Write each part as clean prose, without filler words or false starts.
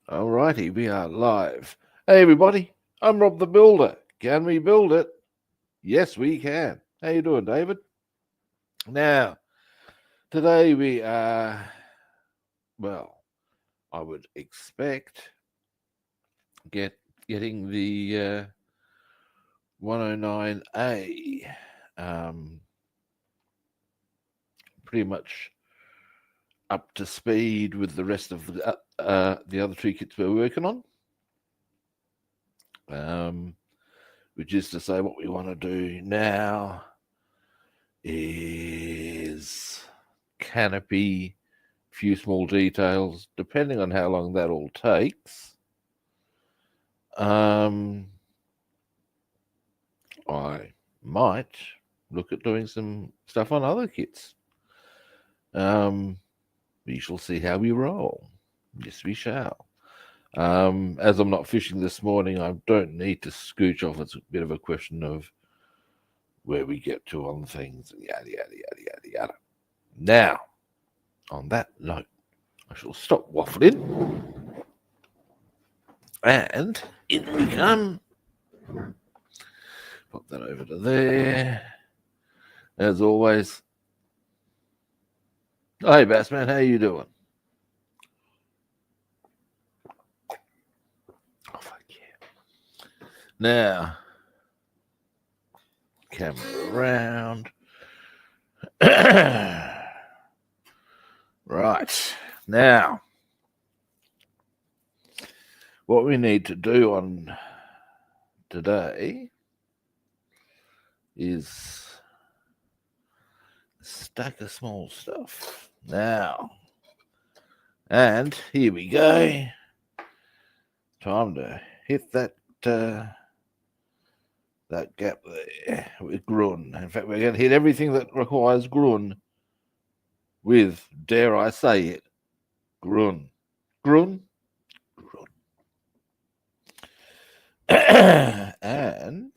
Alrighty, we are live. Hey everybody, I'm Rob the Builder. Can we build it? Yes, we can. How you doing, David? Now, today we are, well, I would expect getting the 109A pretty much up to speed with the rest of the other two kits we're working on. Which is to say, what we want to do now is canopy, few small details, depending on how long that all takes. I might look at doing some stuff on other kits. We shall see how we roll. Yes, we shall. As I'm not fishing this morning, I don't need to scooch off. It's a bit of a question of where we get to on things, yada, yada, yada, yada, yada. Now, on that note, I shall stop waffling. And in we come. Pop that over to there. As always. Hey, Bassman, how you doing? Oh, fuck yeah. Now, camera around. Right. Now, what we need to do on today is a stack of small stuff. Now, and here we go. Time to hit that that gap there with grun. In fact, we're going to hit everything that requires grun with, dare I say it, grun. Grun? Grun. And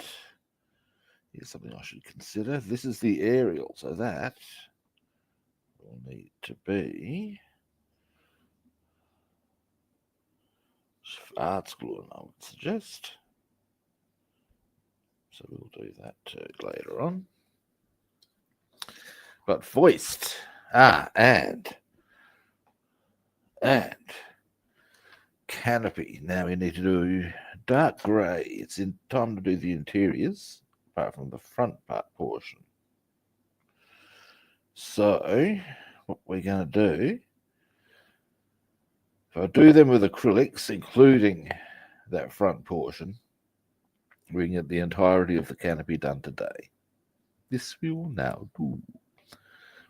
here's something I should consider. This is the aerial, so that will need to be arts glue, I would suggest. So we'll do that later on. But voiced. And canopy. Now we need to do dark grey. It's in time to do the interiors, apart from the front part portion. So what we're going to do, if I do them with acrylics, including that front portion, we can get the entirety of the canopy done today. This we will now do.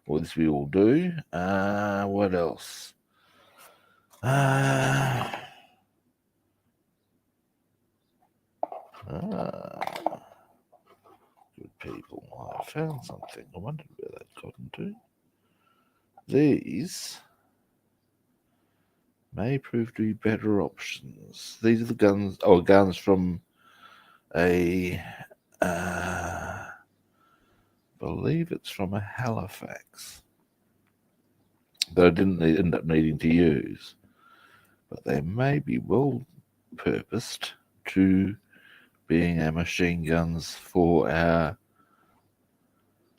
Or this we will do. What else? Good people. I found something. I wondered where that got into. These may prove to be better options. These are the guns, guns from a, believe it's from a Halifax that I didn't end up needing to use, but they may be well purposed to being our machine guns for our,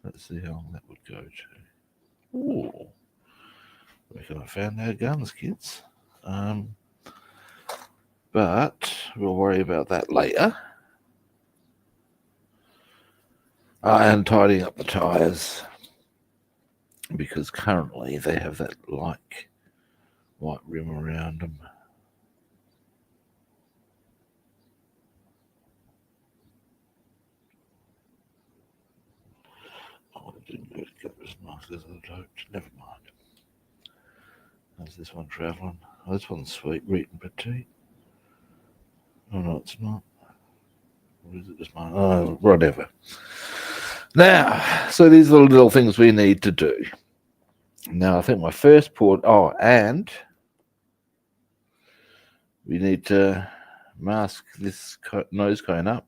let's see how long that would go to. Ooh, I reckon I found our guns, kids. But we'll worry about that later. And tidying up the tyres, because currently they have that like white rim around them. Oh, I didn't go to get this markers of the tote. Never mind. How's this one travelling? Oh, this one's sweet, Reet and Petite. Oh, no, it's not. Or is it just mine? Oh, whatever. Now, so these are the little things we need to do. Now, I think my first port... Oh, and we need to mask this nose cone up,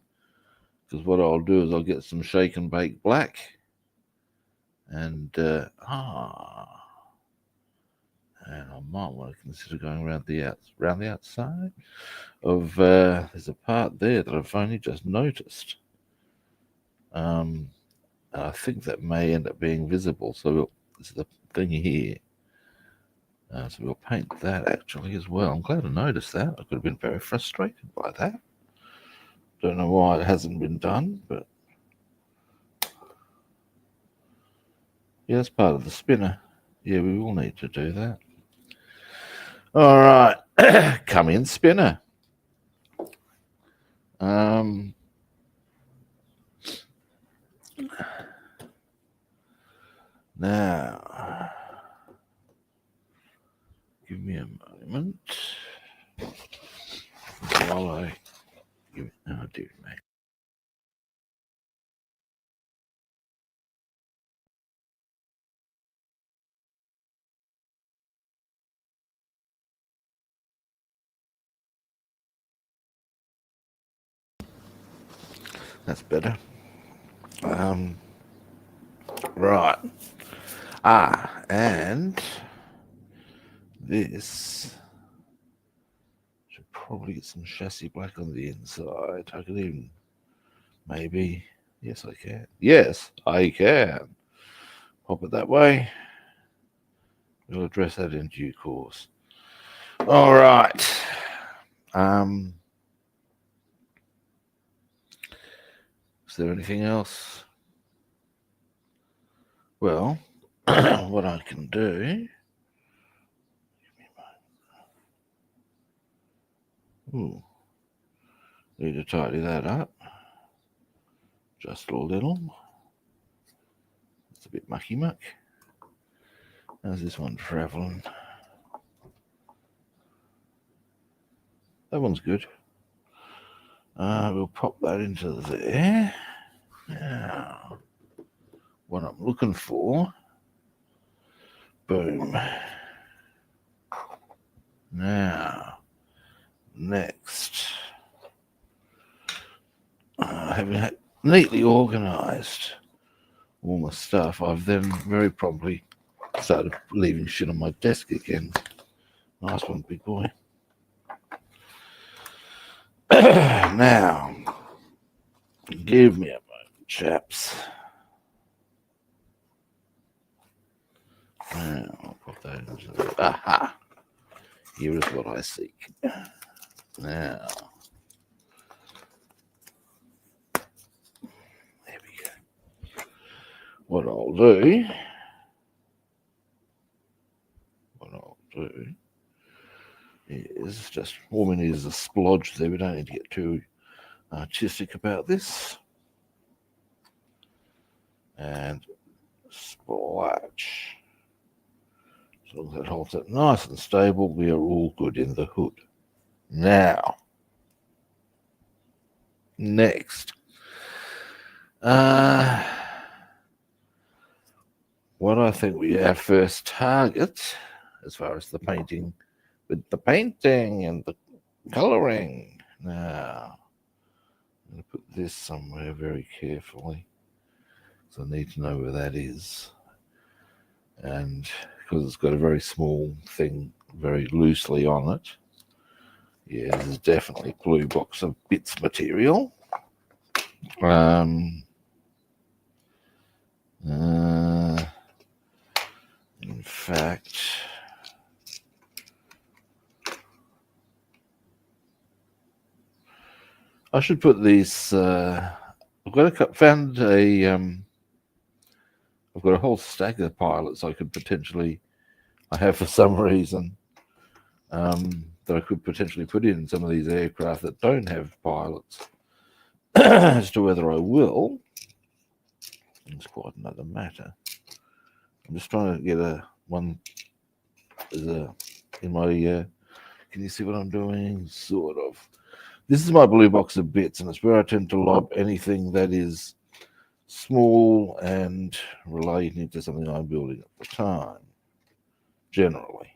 because what I'll do is I'll get some shake and bake black. And, And I might want to consider going around the outside of there's a part there that I've only just noticed. And I think that may end up being visible. So this is the thing here. So we'll paint that actually as well. I'm glad I noticed that. I could have been very frustrated by that. Don't know why it hasn't been done, but yeah, that's part of the spinner. Yeah, we will need to do that. All right, come in, spinner. Now, give me a moment while I give it. Oh, dear me. That's better. Right. And this should probably get some chassis black on the inside. I could even maybe. Yes, I can. Yes, I can. Pop it that way. We'll address that in due course. All right. Is there anything else? Well, what I can do. Ooh, need to tidy that up just a little. It's a bit mucky muck. How's this one traveling? That one's good. We'll pop that into there. Now, what I'm looking for. Boom. Now, next. Having neatly organised all my stuff, I've then very promptly started leaving shit on my desk again. Nice one, big boy. Now, give me a moment, chaps. Now, I'll put that into the... Aha! Here is what I seek. Now, there we go. What I'll do is just, all we need is a splodge there. We don't need to get too artistic about this. And splash. So that holds it nice and stable. We are all good in the hood. Now, next. What I think we our first target, as far as the painting, with the painting and the colouring. Now, I'm going to put this somewhere very carefully, because I need to know where that is. And because it's got a very small thing very loosely on it. Yeah, this is definitely blue box of bits material. In fact, I should put these. I've got found a. I've got a whole stack of pilots I could potentially. I have for some reason. That I could potentially put in some of these aircraft that don't have pilots. As to whether I will, it's quite another matter. I'm just trying to get one in my. Can you see what I'm doing? Sort of. This is my blue box of bits, and it's where I tend to lob anything that is small and relating to something I'm building at the time. Generally.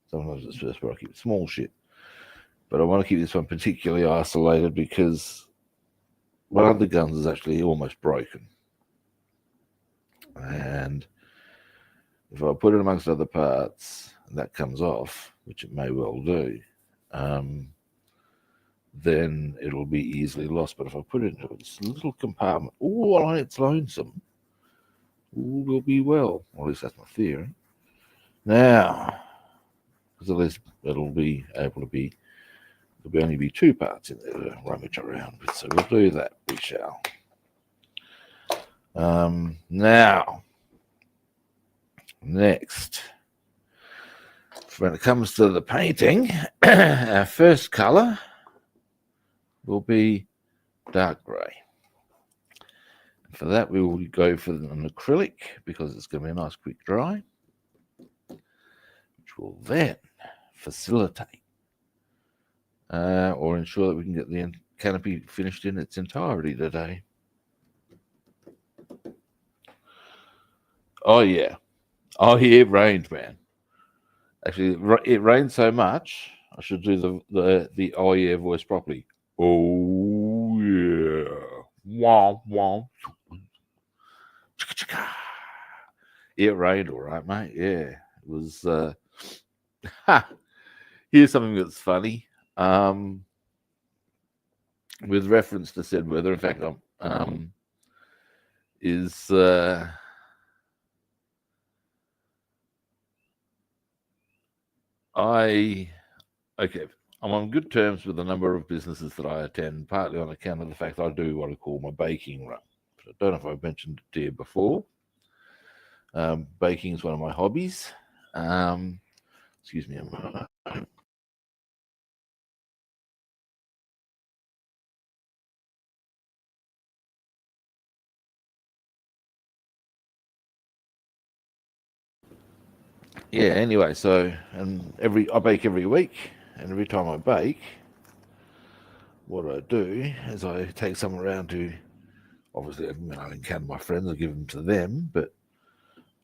Sometimes it's just where I keep small shit. But I want to keep this one particularly isolated because one of the guns is actually almost broken. And if I put it amongst other parts and that comes off, which it may well do, then it'll be easily lost. But if I put it into this little compartment, all on its lonesome, all will be well. Or at least that's my theory. Now, because at least it'll be able to be, there'll only be 2 parts in there to rummage around with. So we'll do that. We shall. Now, next, when it comes to the painting, our first color will be dark grey. For that, we will go for an acrylic because it's going to be a nice quick dry, which will then facilitate or ensure that we can get the canopy finished in its entirety today. Oh yeah, it rained, man. Actually, it rained so much. I should do the oh yeah voice properly. Oh yeah, womp womp. It rained, all right, mate. Yeah, it was. Here's something that's funny. With reference to said weather, in fact, is I'm on good terms with a number of businesses that I attend, partly on account of the fact I do what I call my baking run. I don't know if I've mentioned it to you before. Baking is one of my hobbies. Excuse me a moment. Yeah, anyway, so I bake every week, and every time I bake, what I do is I take some around to, obviously, I encounter my friends, I give them to them, but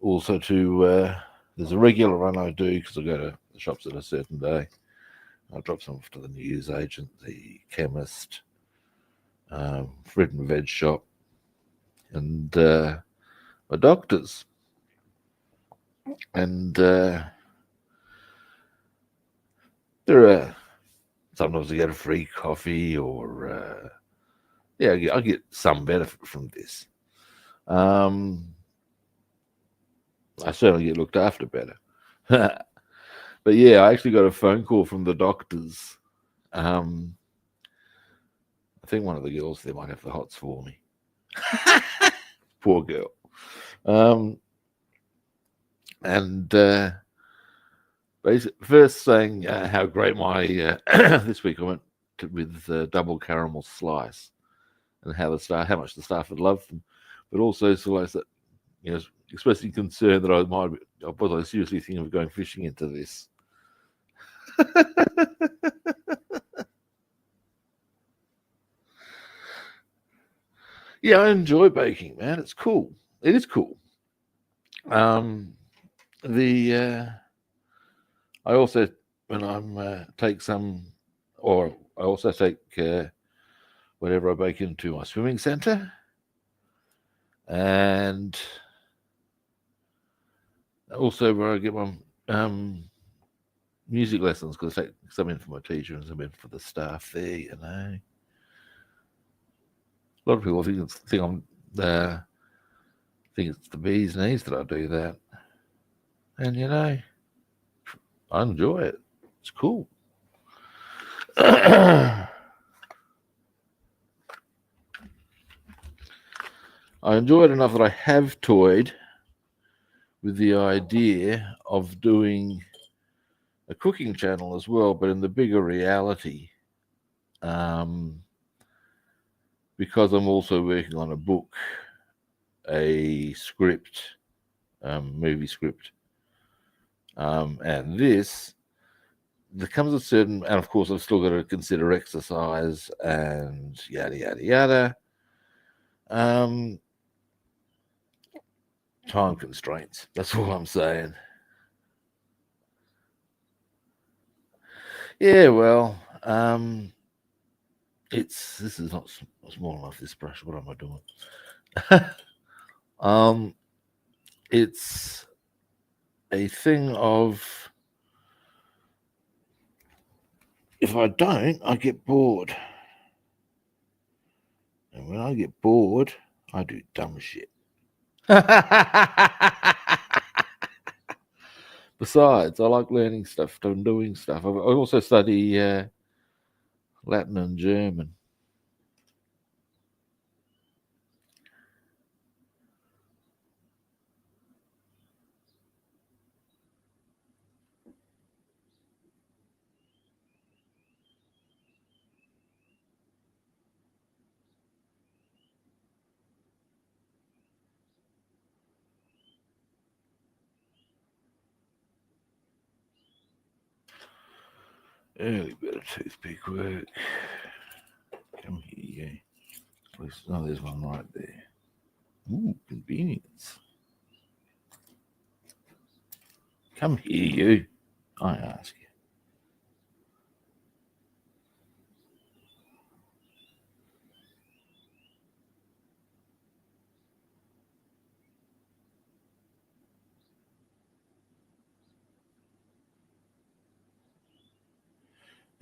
also to, there's a regular run I do because I go to the shops at a certain day. I drop some off to the news agent, the chemist, fruit and veg shop, and my doctors. And there are sometimes I get a free coffee, or I get some benefit from this. I certainly get looked after better. But yeah, I actually got a phone call from the doctors. I think one of the girls there might have the hots for me. Poor girl. And first saying how great my this week I went with double caramel slice, and how much the staff had loved them, but also sort of that, expressing concern that was I seriously thinking of going fishing into this. Yeah, I enjoy baking, man. It's cool. It is cool. I also, when I'm take some, or I also take whatever I bake into my swimming centre, and also where I get my music lessons, because I take some in for my teacher and some in for the staff there. A lot of people think it's the bee's knees that I do that, and I enjoy it. It's cool. I enjoy it enough that I have toyed with the idea of doing a cooking channel as well, but in the bigger reality, because I'm also working on a book, a script, movie script, and there comes a certain, and of course I've still got to consider exercise and yada yada yada. Time constraints. That's all I'm saying. Yeah, well, this is not small enough. This brush. What am I doing? It's a thing of, if I don't, I get bored. And when I get bored, I do dumb shit. Besides, I like learning stuff and doing stuff. I also study Latin and German. Early bit of toothpick work. Come here, you. At least, no, there's one right there. Ooh, convenience. Come here, you. I ask you.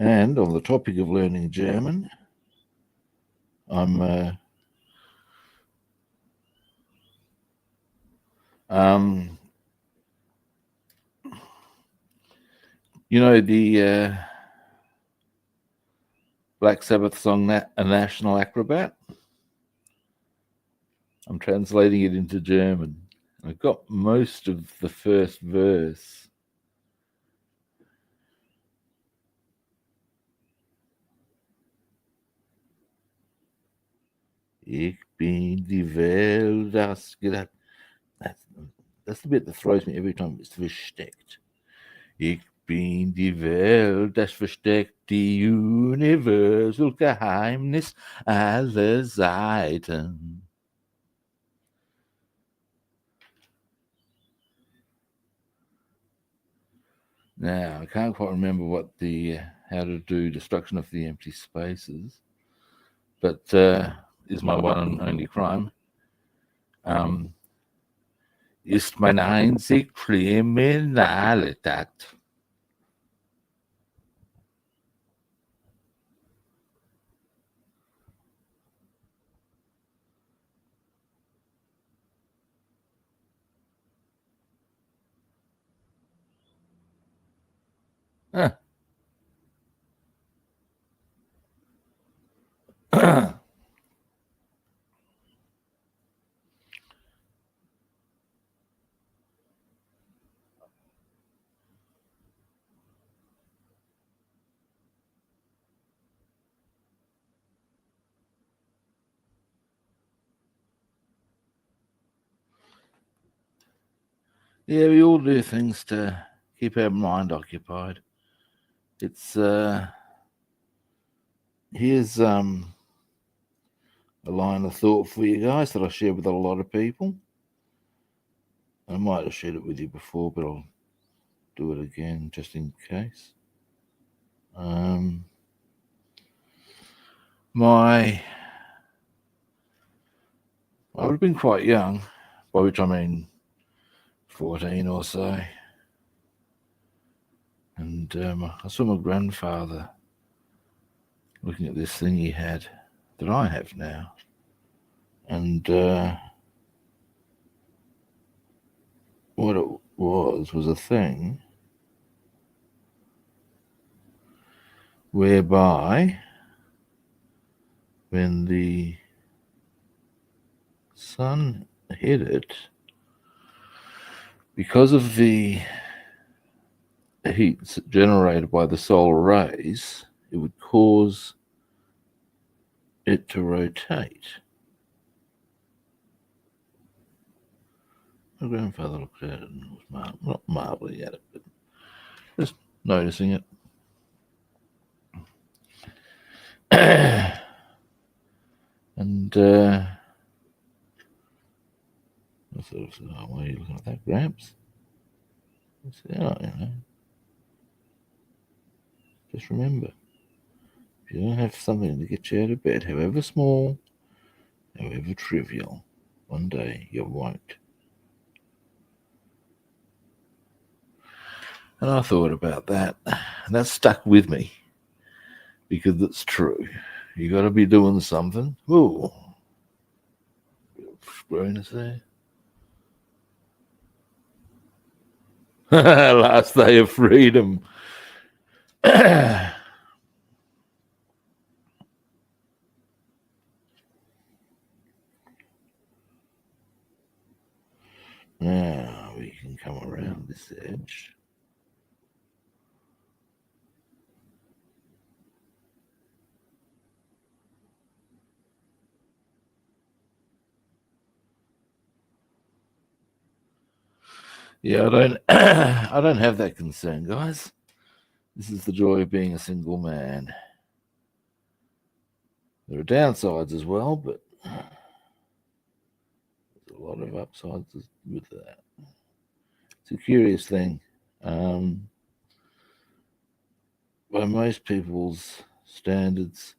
And on the topic of learning German, I'm you know the Black Sabbath song A National Acrobat? I'm translating it into German. I got most of the first verse. Ich bin die Welt, das gedacht. That's the bit that throws me every time. It's versteckt. Ich bin die Welt, das versteckt die Universal Geheimnis aller Seiten. Now, I can't quite remember what the how to do destruction of the empty spaces, but is my one and only crime. Ist meine einzig Kriminalität. Huh. Yeah, we all do things to keep our mind occupied. It's here's a line of thought for you guys that I share with a lot of people. I might have shared it with you before, but I'll do it again just in case. I would have been quite young, by which I mean 14 or so. And I saw my grandfather looking at this thing he had that I have now. And what it was a thing whereby when the sun hit it, because of the heat generated by the solar rays, it would cause it to rotate. My grandfather looked at it and was not marveling at it, but just noticing it. And I sort of said, "Oh, why are you looking at that, Gramps?" I said, "Oh, you know, just remember, if you don't have something to get you out of bed, however small, however trivial, one day you won't." And I thought about that, and that stuck with me because it's true. You got to be doing something. Ooh, screwiness there. Last day of freedom. Now we can come around this edge. Yeah, I don't I don't have that concern, guys. This is the joy of being a single man. There are downsides as well, but there's a lot of upsides with that. It's a curious thing. By most people's standards,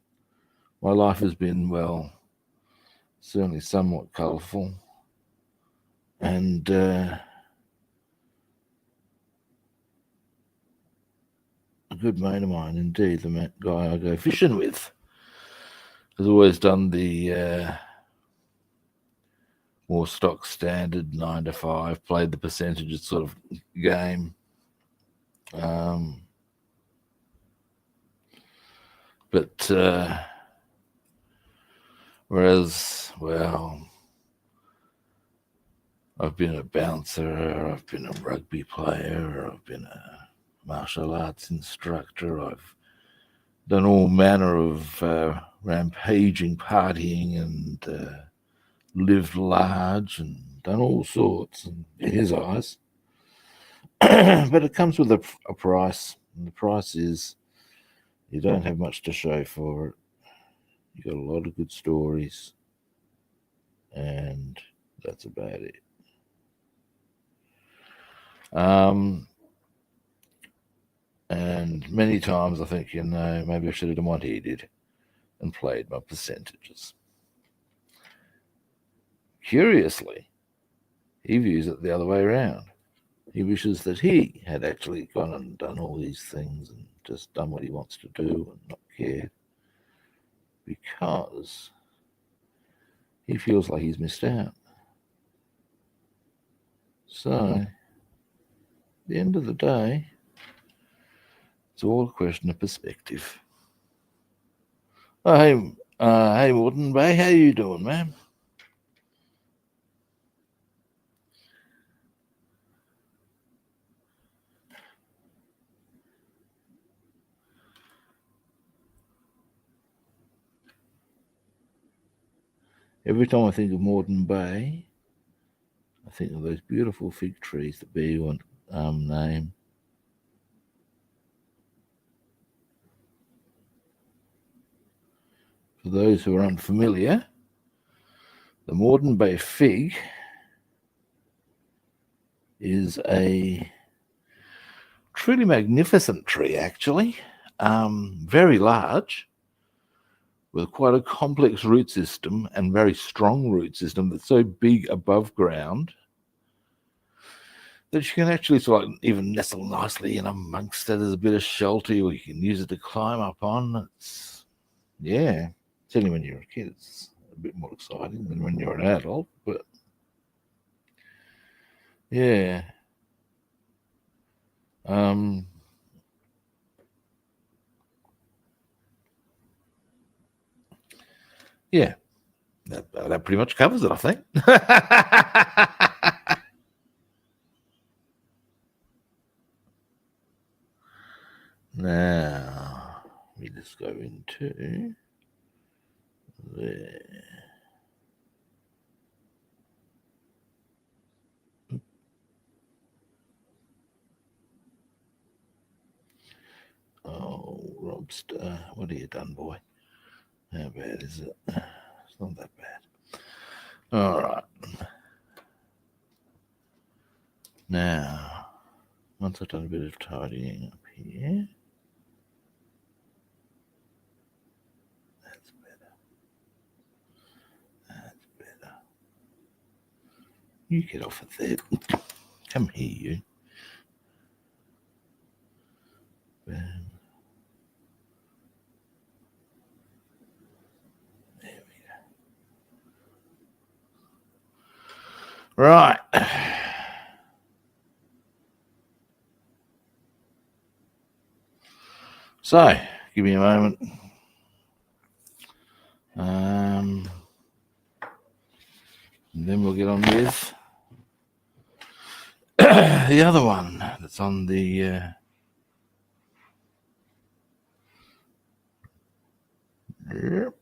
my life has been, well, certainly somewhat colourful. And a good mate of mine, indeed, the guy I go fishing with, has always done the more stock standard 9 to 5, played the percentages sort of game. But whereas, well, I've been a bouncer, I've been a rugby player, I've been a martial arts instructor, I've done all manner of rampaging, partying, and lived large and done all sorts in his eyes. But it comes with a price, and the price is you don't have much to show for it. You got a lot of good stories, and that's about it. And many times I think, maybe I should have done what he did and played my percentages. Curiously, he views it the other way around. He wishes that he had actually gone and done all these things and just done what he wants to do and not cared, because he feels like he's missed out. So, at the end of the day, it's all a question of perspective. Oh, hey, Warden Bay, how you doing, man? Every time I think of Moreton Bay, I think of those beautiful fig trees that bear your name. For those who are unfamiliar, the Moreton Bay fig is a truly magnificent tree, actually. Very large, with quite a complex root system and very strong root system that's so big above ground that you can actually sort of even nestle nicely in amongst it as a bit of shelter, or you can use it to climb up on. Yeah, certainly when you're a kid, it's a bit more exciting than when you're an adult, but yeah. Yeah, that pretty much covers it, I think. Now, we just go into there. Oh, Robster, what have you done, boy? How bad is it? It's not that bad. All right. Now, once I've done a bit of tidying up here, that's better. That's better. You get off of there. Come here, you. Right. So, give me a moment. And then we'll get on with the other one that's on the yep.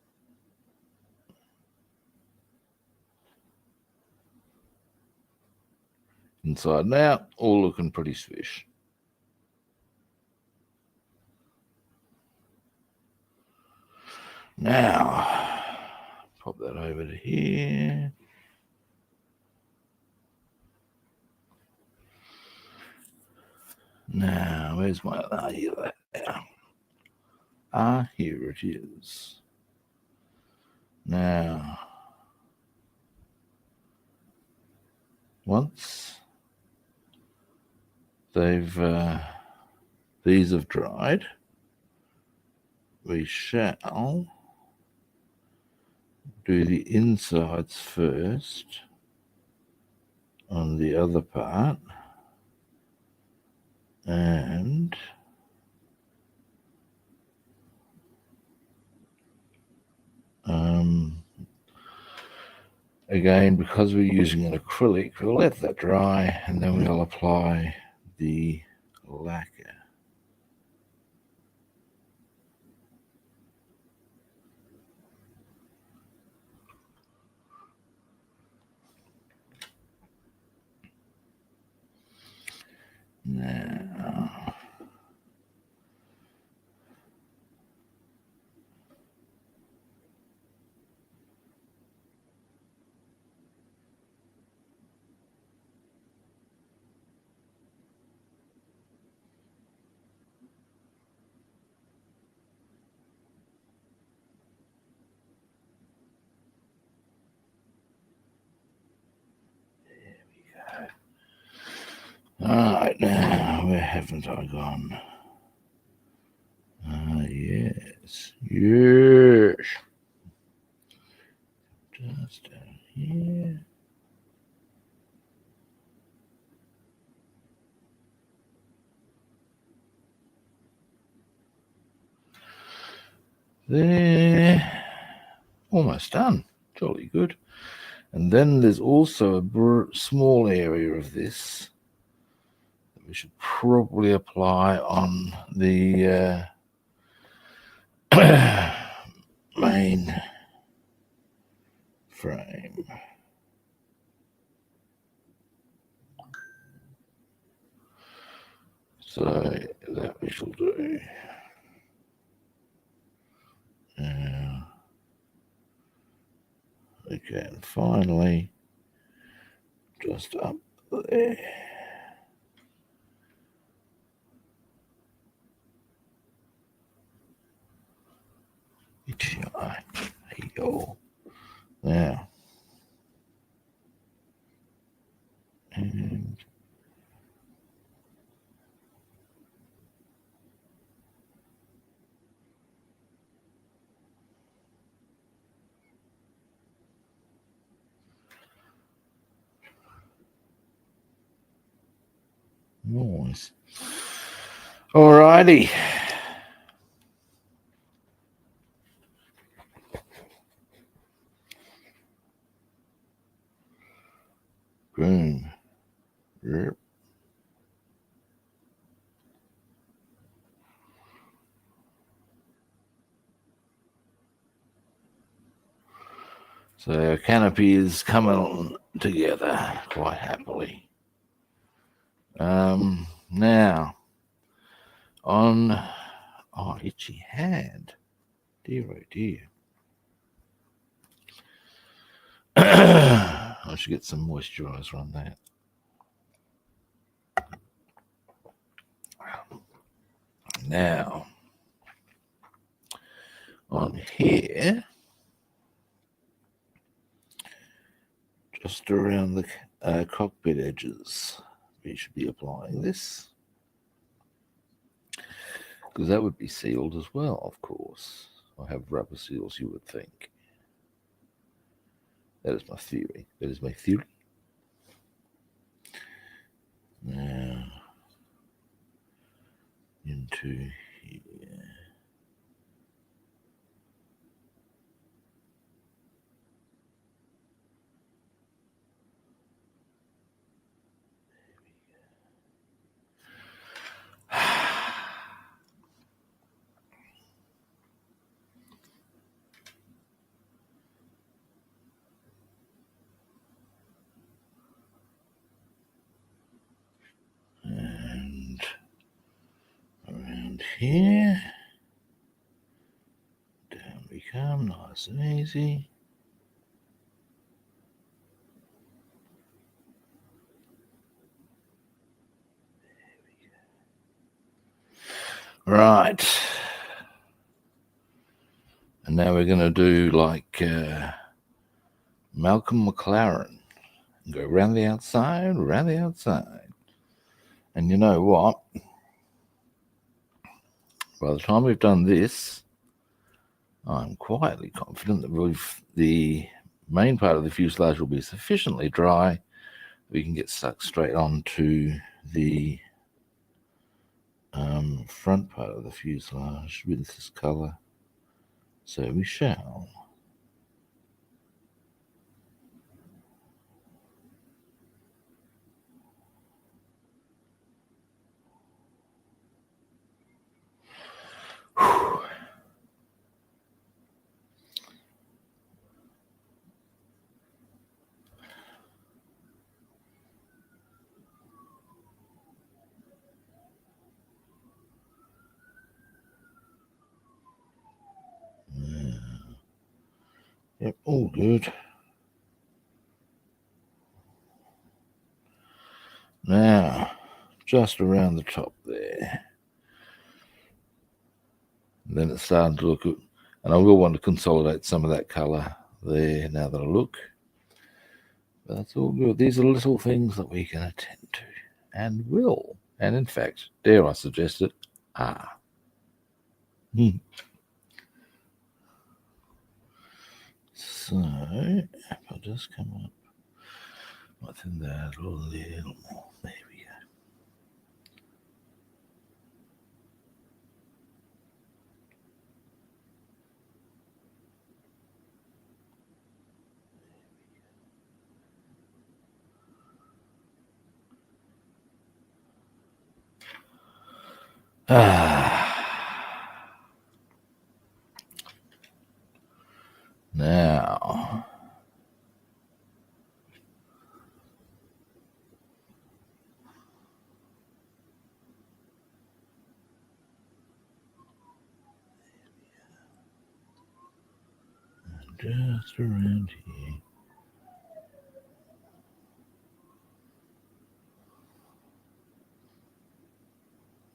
Inside and out, all looking pretty swish. Now, pop that over to here. Now, where's my here? Here it is. Now, once these have dried, we shall do the insides first on the other part, and again, because we're using an acrylic, we'll let that dry and then we'll apply the lacquer. Now, alright, now, where haven't I gone? Yes. Just down here. There. Almost done. Jolly good. And then there's also a small area of this that we should probably apply on the main frame. So that we shall do. Okay, and finally, just up there. There you go. Now, and nice. Alrighty. Boom. Yep. So our canopy is coming together quite happily. Now, on itchy hand. Dear oh dear. I should get some moisturizer on that. Now, on here, just around the cockpit edges, we should be applying this. Because that would be sealed as well, of course. I have rubber seals, you would think. That is my theory. That is my theory. Now into here. And around here. Down we come, nice and easy. Right. And now we're going to do like Malcolm McLaren. Go around the outside, around the outside. And you know what? By the time we've done this, I'm quietly confident that the main part of the fuselage will be sufficiently dry. We can get stuck straight onto the front part of the fuselage with this colour. So we shall. Yep, all good. Now, just around the top there. And then it's starting to look good. And I will want to consolidate some of that colour there now that I look. But that's all good. These are little things that we can attend to and will. And in fact, dare I suggest it, are. So, if I just come up within that a little more. There we go. Now, just around here.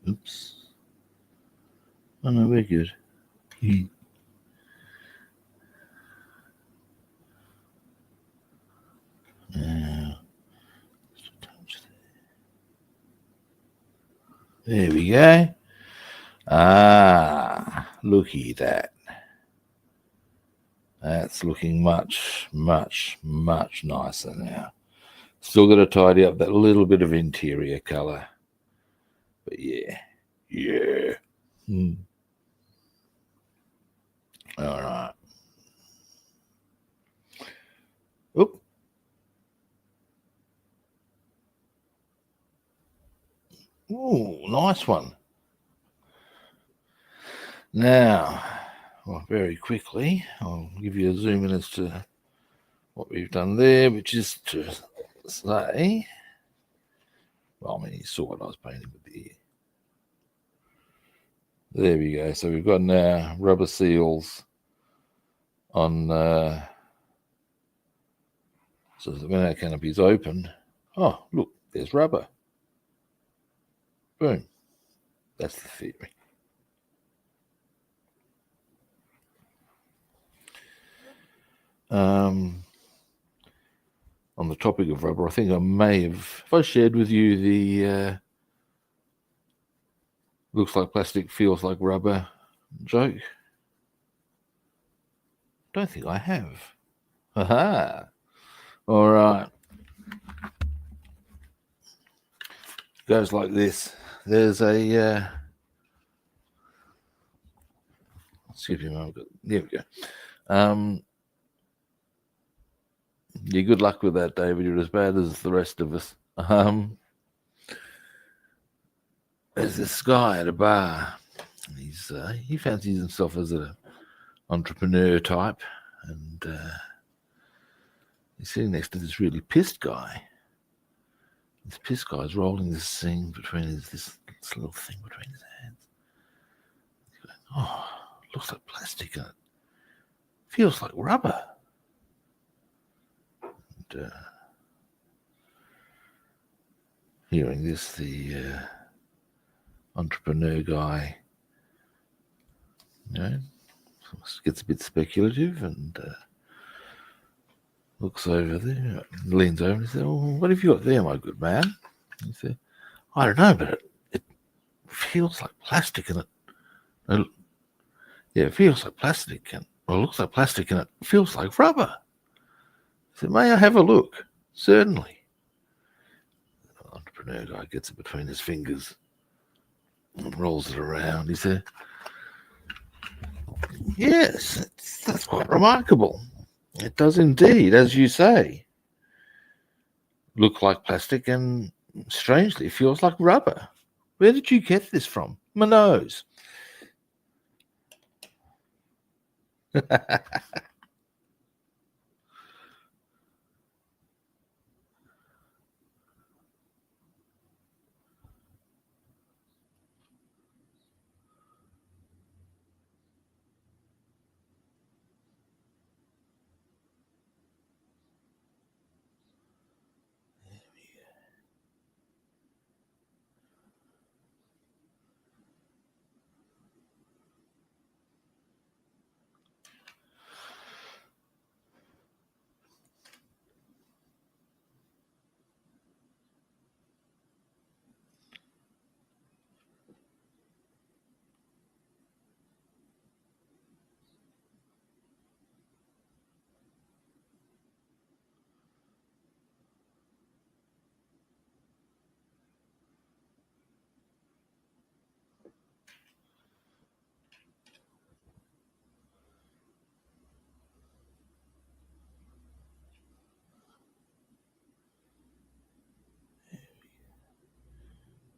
Oops. Oh no, we're good. Now, just a touch there. There we go. Looky at that. That's looking much, much, much nicer now. Still got to tidy up that little bit of interior colour. But yeah. All right. Oop. Ooh, nice one. Now, well, very quickly, I'll give you a zoom in as to what we've done there, which is to say, well, I mean, you saw what I was painting with the ear. There we go. So we've got now rubber seals on, so that when our canopy is open, oh, look, there's rubber. Boom. That's the theory. On the topic of rubber, I think I may have I shared with you the looks like plastic, feels like rubber joke. Don't think I have. Aha. All right. goes like this. There's a excuse me, there we go. Yeah, good luck with that, David. You're as bad as the rest of us. There's this guy at a bar. He fancies himself as an entrepreneur type, and he's sitting next to this really pissed guy. This pissed guy's rolling this thing between this little thing between his hands. He's going, "Oh, looks like plastic, and it feels like rubber." And, hearing this, the entrepreneur guy, gets a bit speculative and looks over there, leans over and says, "Oh, what have you got there, my good man?" He said, "I don't know, but it feels like plastic, and it feels like plastic, and it looks like plastic, and it feels like rubber." He said, "May I have a look?" "Certainly." The entrepreneur guy gets it between his fingers and rolls it around. He said, "Yes, that's quite remarkable. It does indeed, as you say, look like plastic, and strangely feels like rubber. Where did you get this from?" "My nose."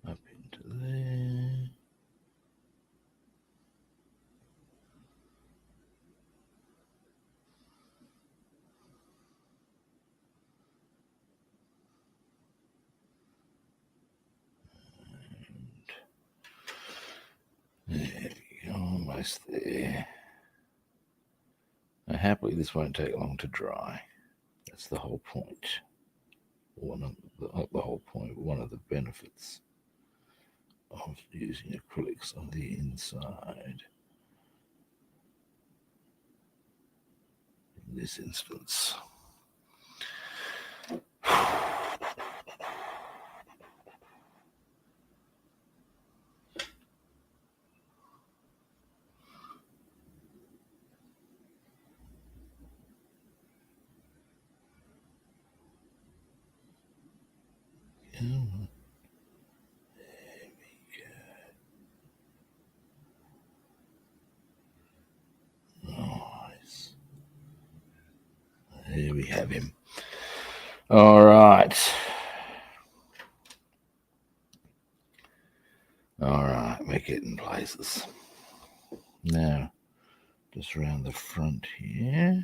Up into there. There we go, almost there. Now, happily, this won't take long to dry. That's the whole point. One of the benefits of using acrylics on the inside. In this instance. There we have him. All right. All right, we're getting places. Now, just around the front here.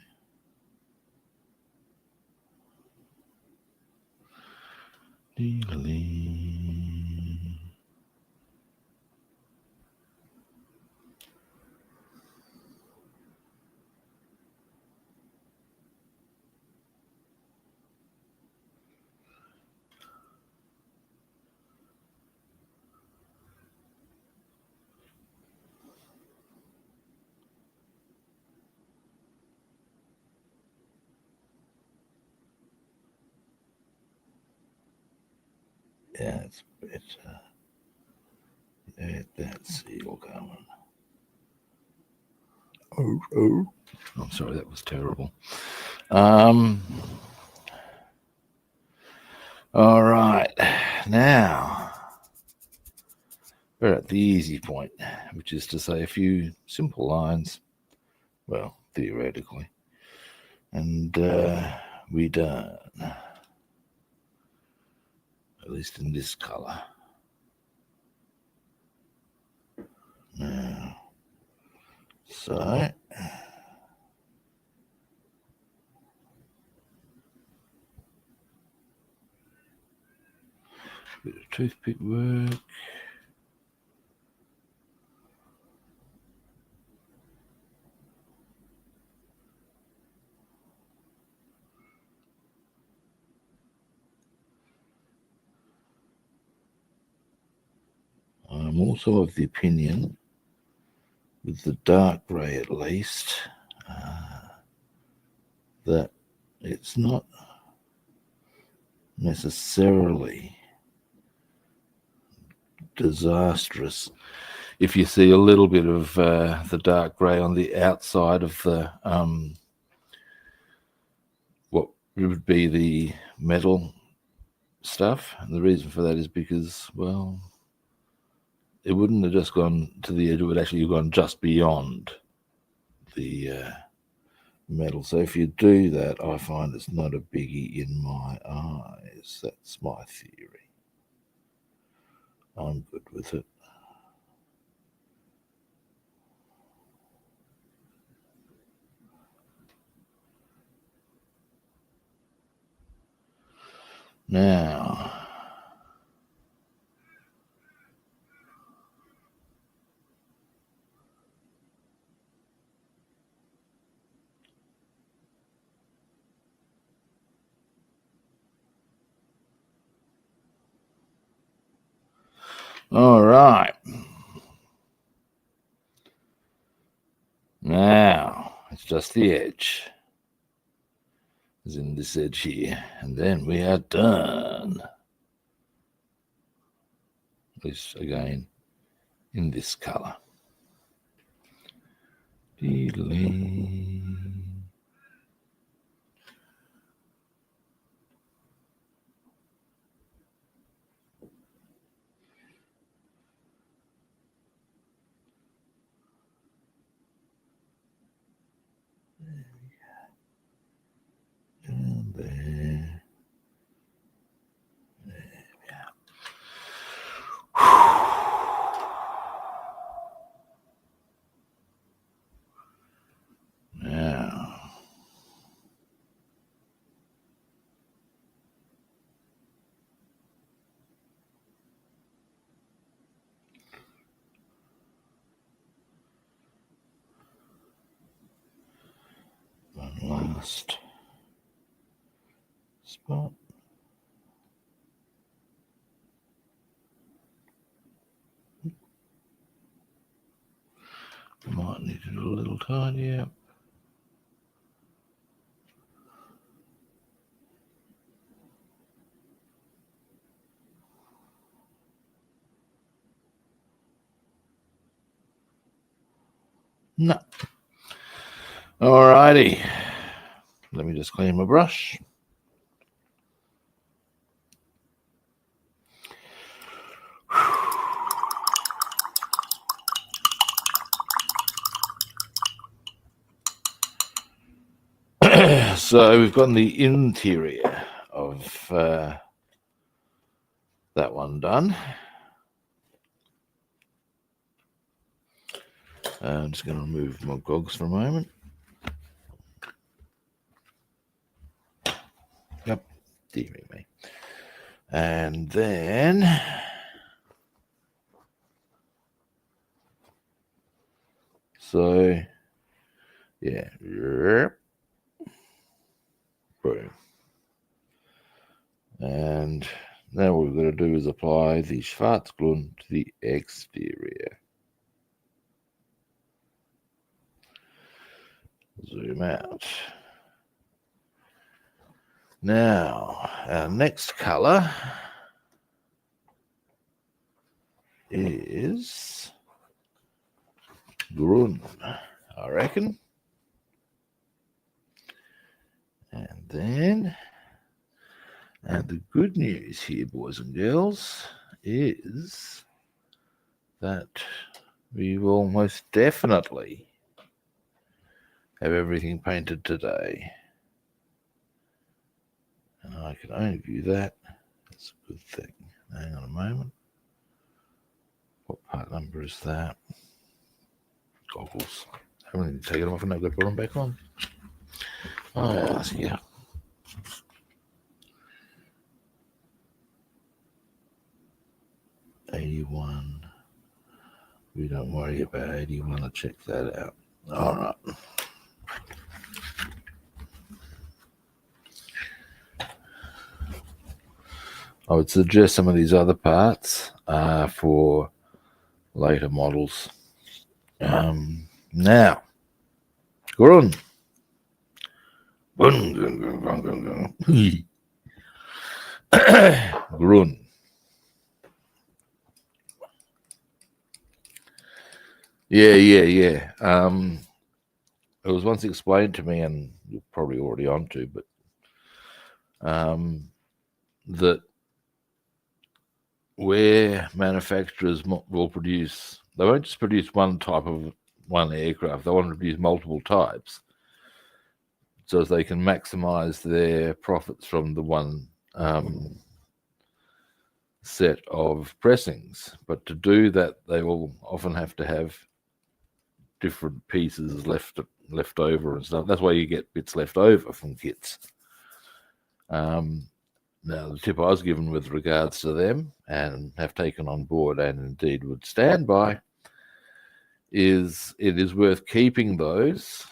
Yeah, it's better. Let that seal going. Oh. I'm sorry, that was terrible. All right, now we're at the easy point, which is to say a few simple lines, well, theoretically, and we're done, at least in this colour. Now, so bit of toothpick work. I'm also of the opinion, with the dark grey at least, that it's not necessarily disastrous if you see a little bit of the dark grey on the outside of the what would be the metal stuff. And the reason for that is because, well, it wouldn't have just gone to the edge, it would actually have gone just beyond the metal. So if you do that, I find it's not a biggie in my eyes. That's my theory. I'm good with it. Now, all right. Now, it's just the edge. As in this edge here. And then we are done. At least, again, in this colour. Delete. And there. There we are. Now, one last spot. Might need it a little tidier. No. Alrighty. Let me just clean my brush. So we've got the interior of that one done. I'm just going to remove my gogs for a moment. Yep, dearie me. And then so yeah, boom. And now what we've got to do is apply the Schwarzglue to the exterior. Zoom out. Now, our next colour is Grün, I reckon. And then, and the good news here, boys and girls, is that we will most definitely have everything painted today. And I can only view that. That's a good thing. Hang on a moment. What part number is that? Goggles. I haven't even taken them off and I've got to put them back on. I ask you. 81. We don't worry about 81. I'll check that out. All right. I would suggest some of these other parts for later models. Now, Grun. Grun. Yeah. It was once explained to me, and you're probably already onto, but that where manufacturers will produce, they won't just produce one type of one aircraft, they want to produce multiple types so as they can maximize their profits from the one set of pressings. But to do that, they will often have to have different pieces left over and stuff. That's why you get bits left over from kits. Now, the tip I was given with regards to them and have taken on board and indeed would stand by is it is worth keeping those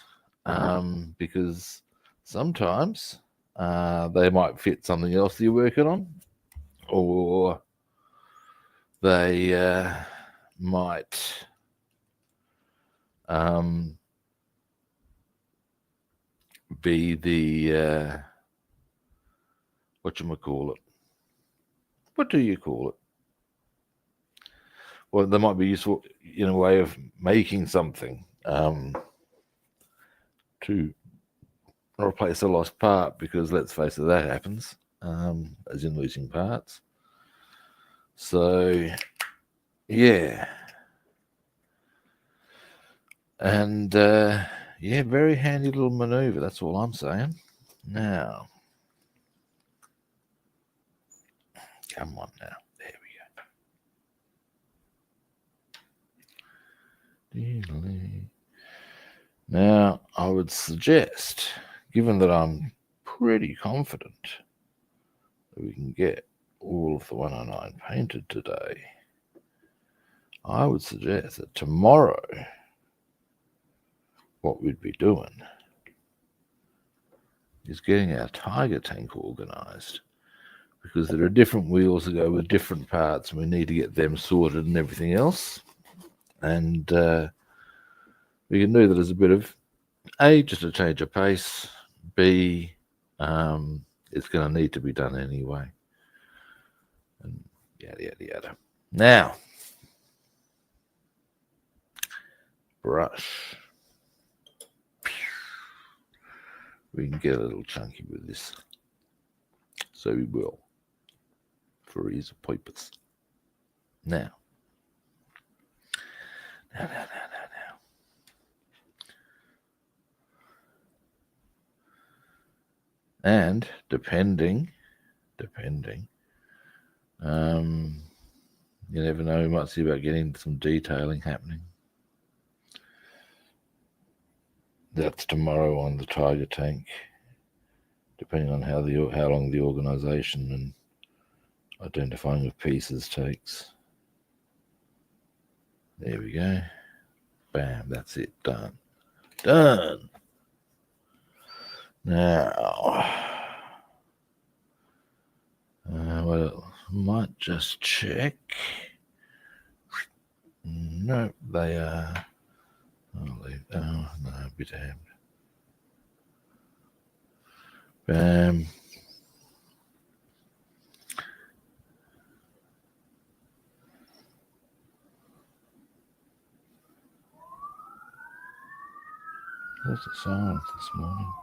because sometimes they might fit something else that you're working on, or they might be the whatchamacallit. What do you call it? Well, they might be useful in a way of making something to replace a lost part, because let's face it, that happens, as in losing parts. So, yeah. And, yeah, very handy little maneuver, that's all I'm saying. Now, come on now. There we go. Now, I would suggest, given that I'm pretty confident that we can get all of the 109 painted today, I would suggest that tomorrow what we'd be doing is getting our Tiger tank organised, because there are different wheels that go with different parts and we need to get them sorted and everything else. And we can do that as a bit of A, just a change of pace, B, it's going to need to be done anyway, and yada. Now, brush. We can get a little chunky with this, so we will, for ease of purpose. Now. And depending, you never know, we might see about getting some detailing happening. That's tomorrow on the Tiger tank, depending on how long the organisation and identifying of pieces takes. There we go. Bam, that's it, done. Now, well, might just check. Nope, they are. Oh no, be damned. Bam. What's the silence this morning?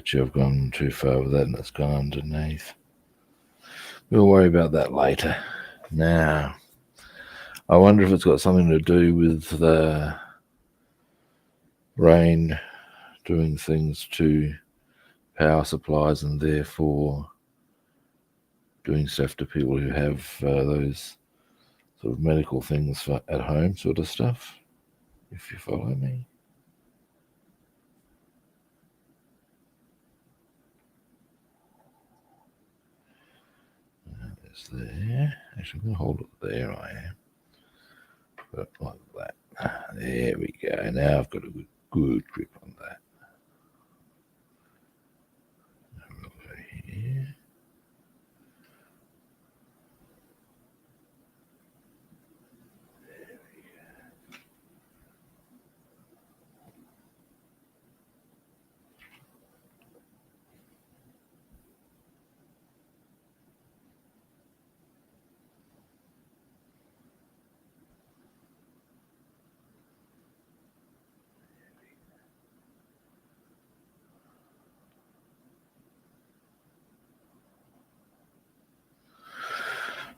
bet you I've gone too far with that and it's gone underneath. We'll worry about that later. Now, I wonder if it's got something to do with the rain doing things to power supplies and therefore doing stuff to people who have those sort of medical things for at home sort of stuff, if you follow me. It's there. Actually, I'm going to hold it there. I am. But like that. There we go. Now I've got a good grip on that. Over here.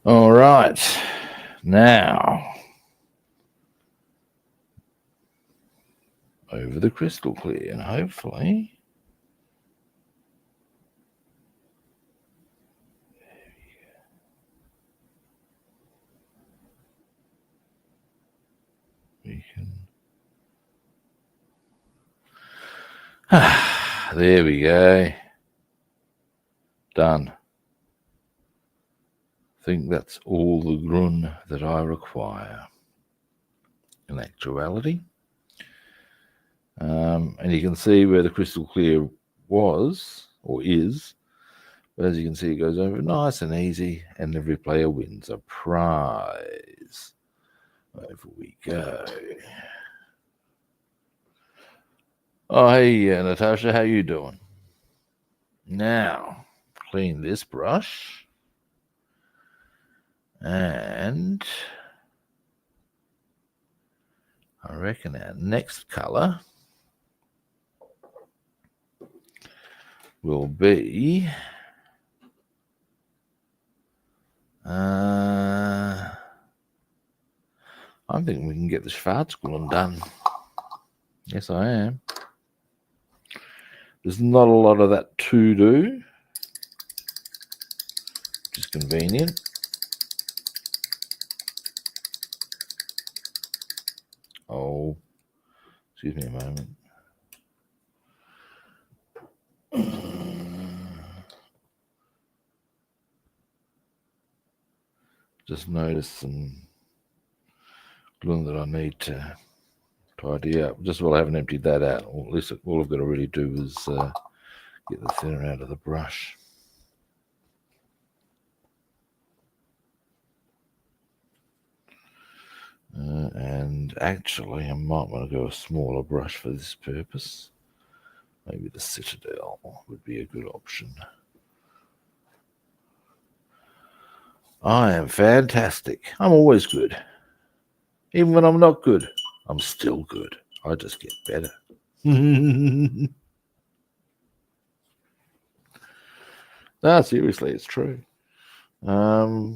All right, now over the crystal clear, and hopefully we can. There we go. Done. I think that's all the grun that I require in actuality. And you can see where the crystal clear was or is, but as you can see it goes over nice and easy and every player wins a prize. Over we go. Oh hey Natasha, how you doing? Now clean this brush and I reckon our next colour will be I'm thinking we can get the Schwarzglun done. Yes, I am. There's not a lot of that to do, which is convenient. Oh, excuse me a moment. Just noticed some glue that I need to tidy up. Just while I haven't emptied that out, or at least all I've got to really do is get the thinner out of the brush. And actually, I might want to go a smaller brush for this purpose. Maybe the Citadel would be a good option. I am fantastic. I'm always good. Even when I'm not good, I'm still good. I just get better. No, seriously, it's true. Now,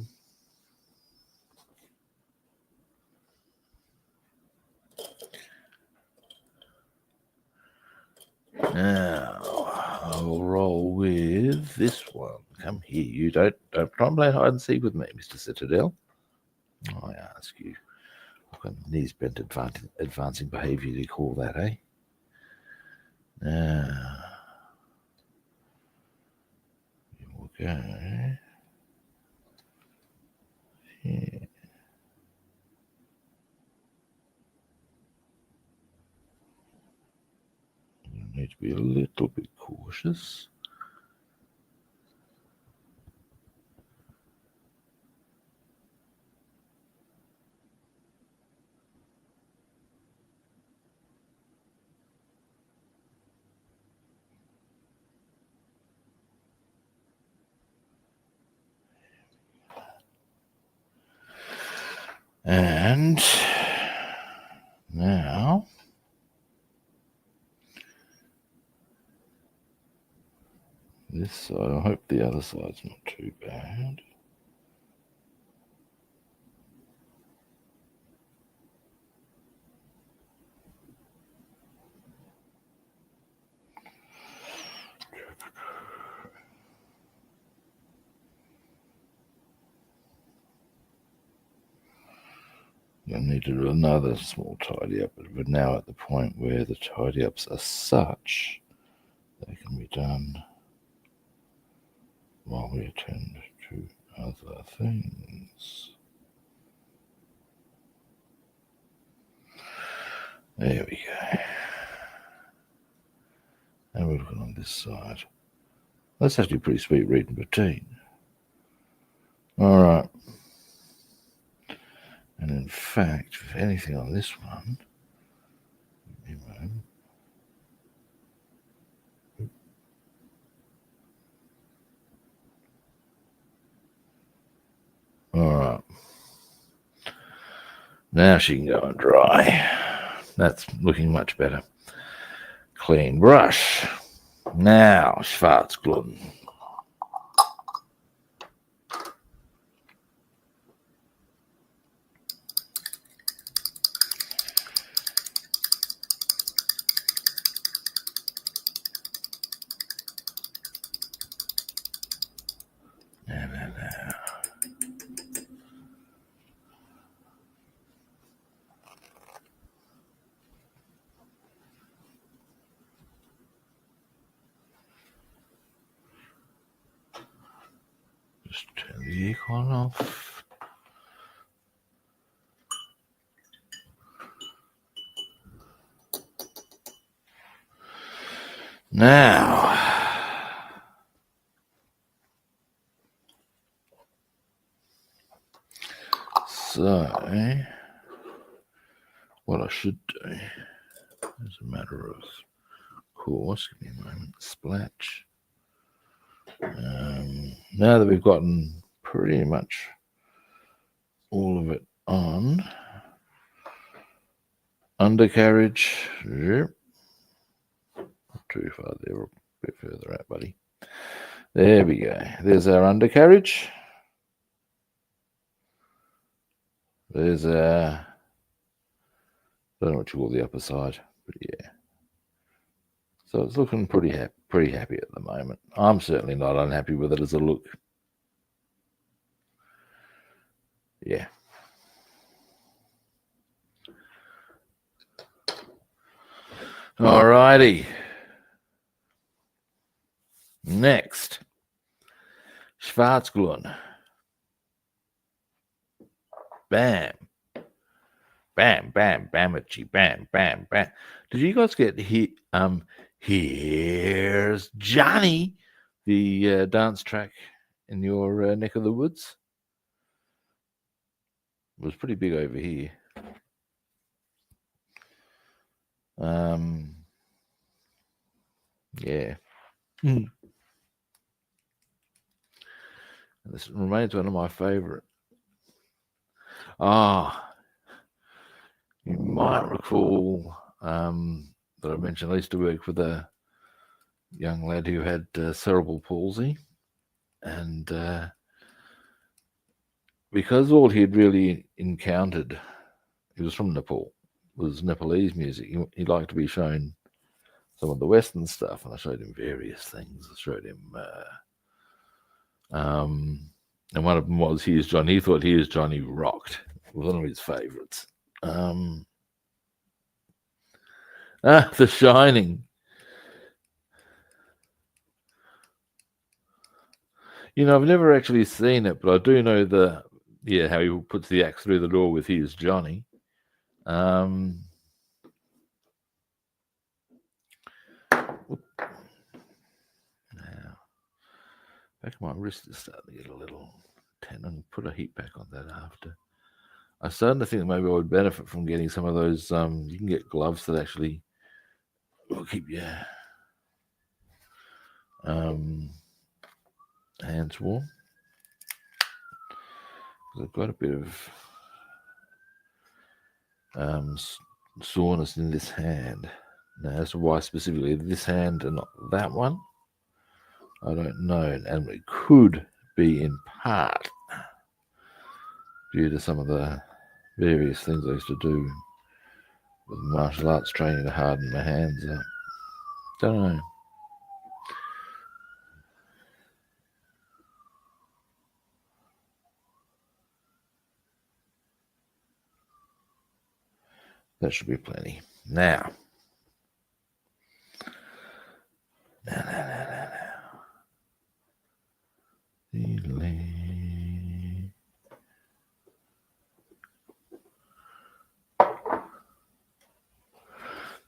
I'll roll with this one. Come here, you don't try and play hide and seek with me, Mr. Citadel. I ask you. I've got knees bent advancing behaviour, you call that, eh? Now, here we go. Here. You need to be a little bit cautious. And now this side. I hope the other side's not too bad. I need to do another small tidy up, but we're now at the point where the tidy ups are such they can be done while we attend to other things. There we go. And we're looking on this side. That's actually pretty sweet reading routine. All right. And in fact, if anything on this one, all right. Now she can go and dry. That's looking much better. Clean brush. Now, Schwarzgluten. Just turn the aircon off. Now, so what I should do, as a matter of course, give me a moment, splash. Now that we've gotten pretty much all of it on, undercarriage, yep. Not too far there, a bit further out, buddy. There we go. There's our undercarriage. There's our, I don't know what you call the upper side, but yeah. So it's looking pretty happy at the moment. I'm certainly not unhappy with it as a look. Yeah. Alrighty. Next, Schwarzgluten. Bam. Bam, bam, bamachi, bam, bam, bam. Did you guys get Here's Johnny, the dance track in your neck of the woods? It was pretty big over here. Yeah. And this remains one of my favorite. You might recall that I mentioned I used to work with a young lad who had cerebral palsy, and because all he had really encountered, he was from Nepal, was Nepalese music. He liked to be shown some of the Western stuff, and I showed him various things. I showed him, and one of them was Here's Johnny. He thought Here's Johnny rocked. It was one of his favorites. The Shining. You know, I've never actually seen it, but I do know how he puts the axe through the door with Here's Johnny. Now, back of my wrist is starting to get a little tendon. Put a heat pack on that after. I'm starting to think maybe I would benefit from getting some of those. You can get gloves that actually will keep your hands warm. I've got a bit of soreness in this hand. Now, as to why specifically this hand and not that one, I don't know, and it could be in part due to some of the various things I used to do with martial arts training to harden my hands up. Don't know. That should be plenty. Now.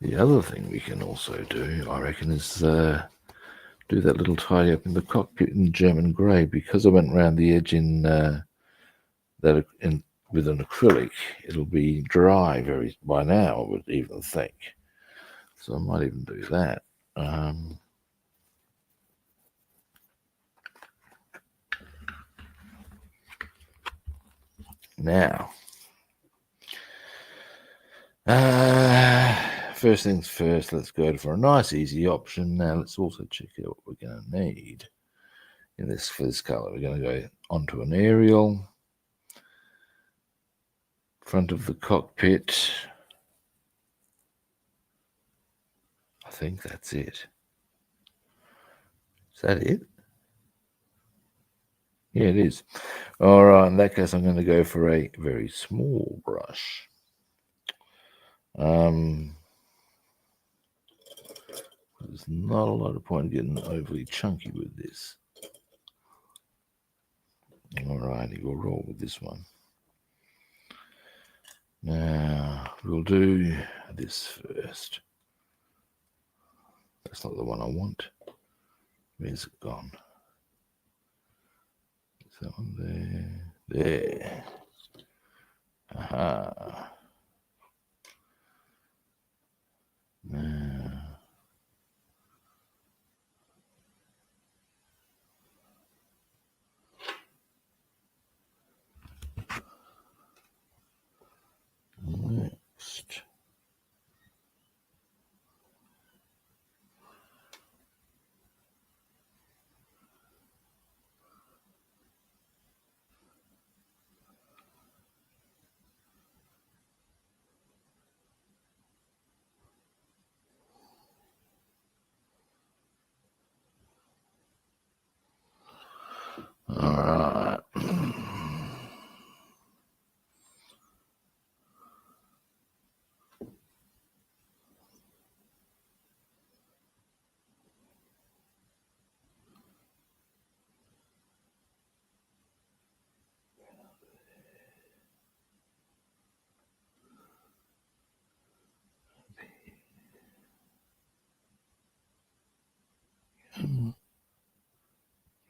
The other thing we can also do, I reckon, is do that little tidy up in the cockpit in German grey, because I went round the edge in with an acrylic. It'll be dry by now, I would even think. So I might even do that. Now, first things first, let's go for a nice easy option. Now let's also check out what we're going to need for this colour. We're going to go onto an aerial, front of the cockpit. I think that's it. Is that it? Yeah, it is. All right, in that case, I'm going to go for a very small brush. There's not a lot of point getting overly chunky with this. All righty, we'll roll with this one. Now, we'll do this first. That's not the one I want. Where's it gone? Is that one there? There. Aha. Now. Next. All right.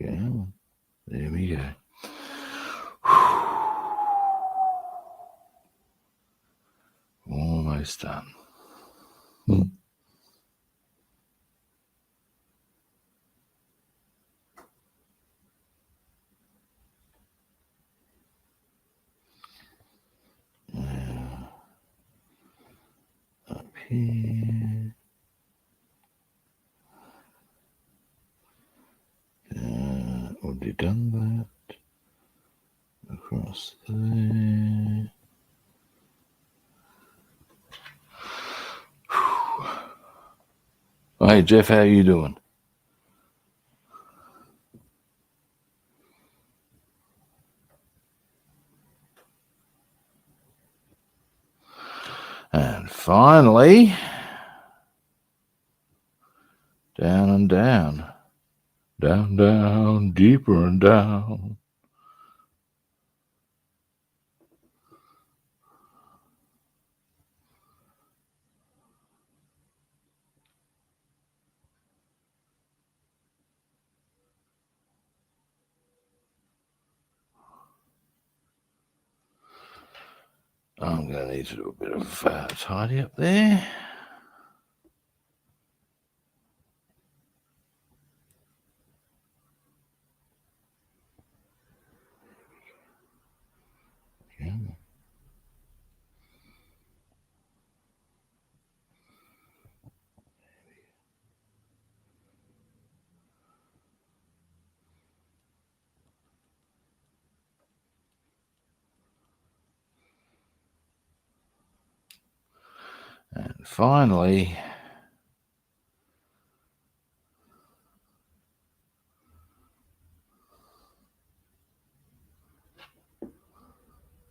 Yeah, there we go. Almost done. Up here. Already done that. Across there. Hey Jeff, how you doing? And finally, down and down. Down, down, deeper and down. I'm going to need to do a bit of tidy up there. Yeah. Finally,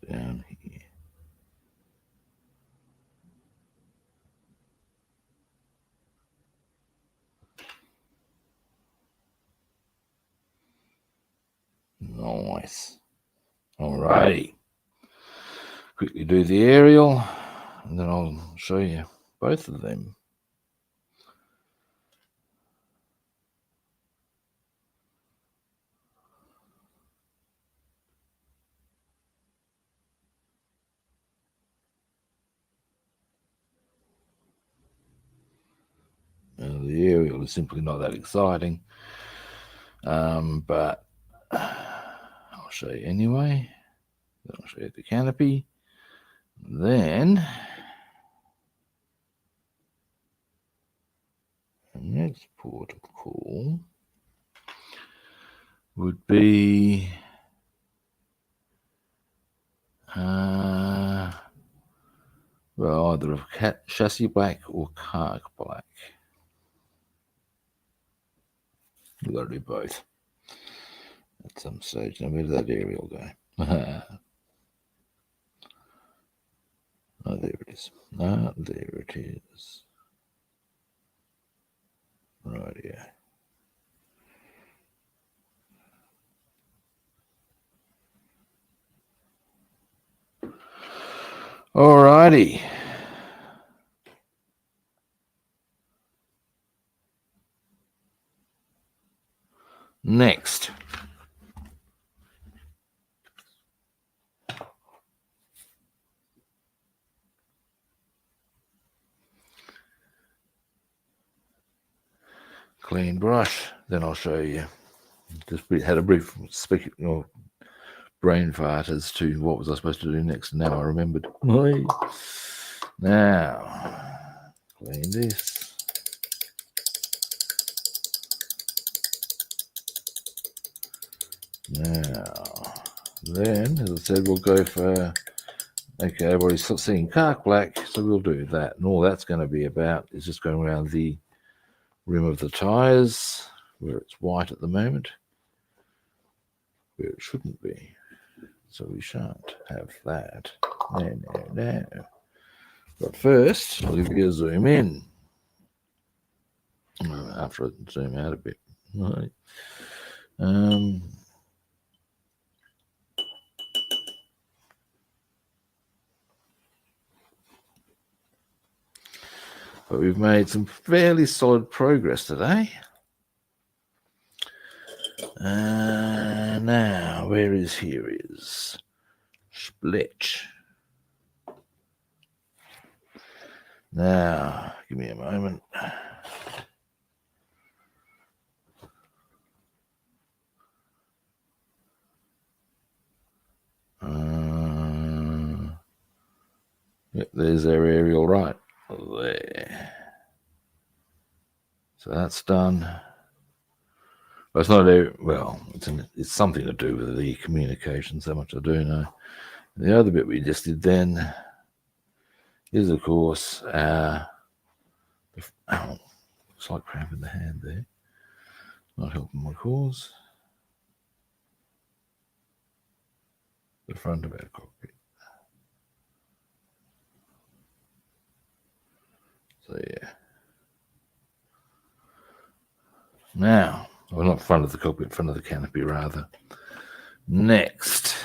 down here. Nice. Alrighty. Quickly do the aerial, and then I'll show you both of them. The aerial is simply not that exciting, but I'll show you anyway. Then I'll show you the canopy. Then the next port of call would be well, either a chassis black or carg black. We've got to do both at some stage. Now, where did that aerial go? Oh, there it is. Ah, there it is. Right here. Alrighty. Next. Clean brush. Then I'll show you. Just had a brief brain fart as to what was I supposed to do next. Now I remembered. Now, clean this. Now, then, as I said, we'll go for, okay, everybody's seeing carg black, so we'll do that. And all that's going to be about is just going around the rim of the tyres, where it's white at the moment, where it shouldn't be. So we shan't have that. No. But first, I'll give you a zoom in. After I zoom out a bit. Right. But we've made some fairly solid progress today. Now, where is here is split. Now, give me a moment. Yep, there's our aerial right there. So that's done. But it's not it's something to do with the communications, how much I do know. And the other bit we just did then is, of course, it's like cramping the hand there. Not helping my cause. The front of our cockpit. So yeah. Now, well, not front of the cockpit, front of the canopy rather. Next,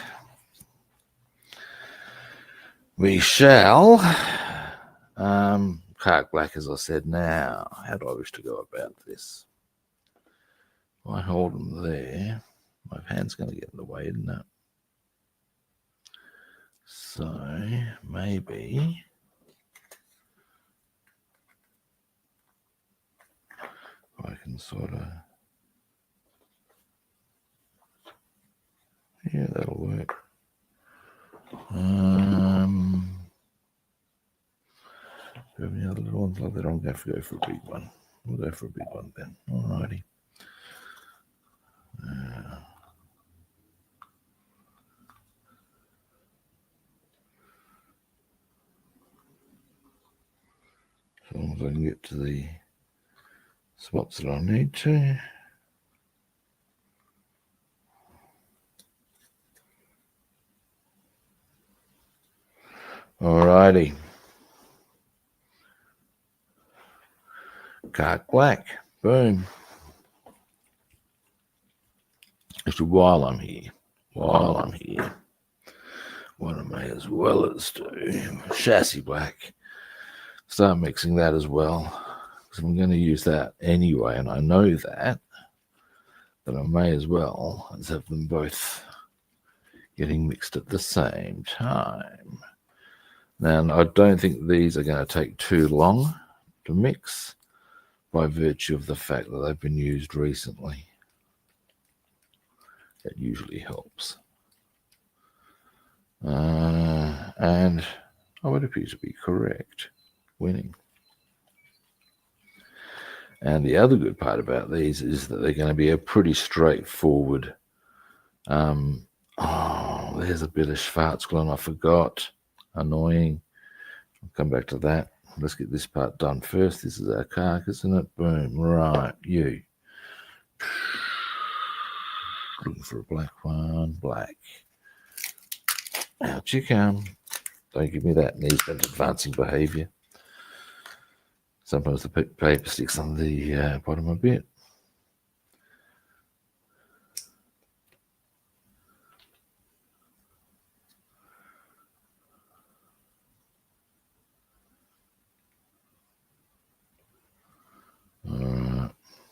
we shall carg black, as I said. Now, how do I wish to go about this? If I hold them there, my hand's going to get in the way, isn't it? So maybe I can sort of, yeah, that'll work. Do you have any other little ones like that? I'm going to have to go for a big one. We'll go for a big one then. Alrighty. as long as I can get to the spots that I need to. Alrighty. Dark black. Boom. Actually, while I'm here, what I may as well as do, chassis black. Start mixing that as well, because I'm going to use that anyway, and I know that I may as well as have them both getting mixed at the same time. Now, I don't think these are going to take too long to mix by virtue of the fact that they've been used recently. That usually helps. And I would appear to be correct, winning. And the other good part about these is that they're going to be a pretty straightforward. Oh, there's a bit of Schwarzglon I forgot. Annoying. I'll come back to that. Let's get this part done first. This is our carcass, isn't it? Boom. Right, you. Looking for a black one. Black. Out you come. Don't give me that. Needs advancing behaviour. Sometimes the paper sticks on the bottom a bit.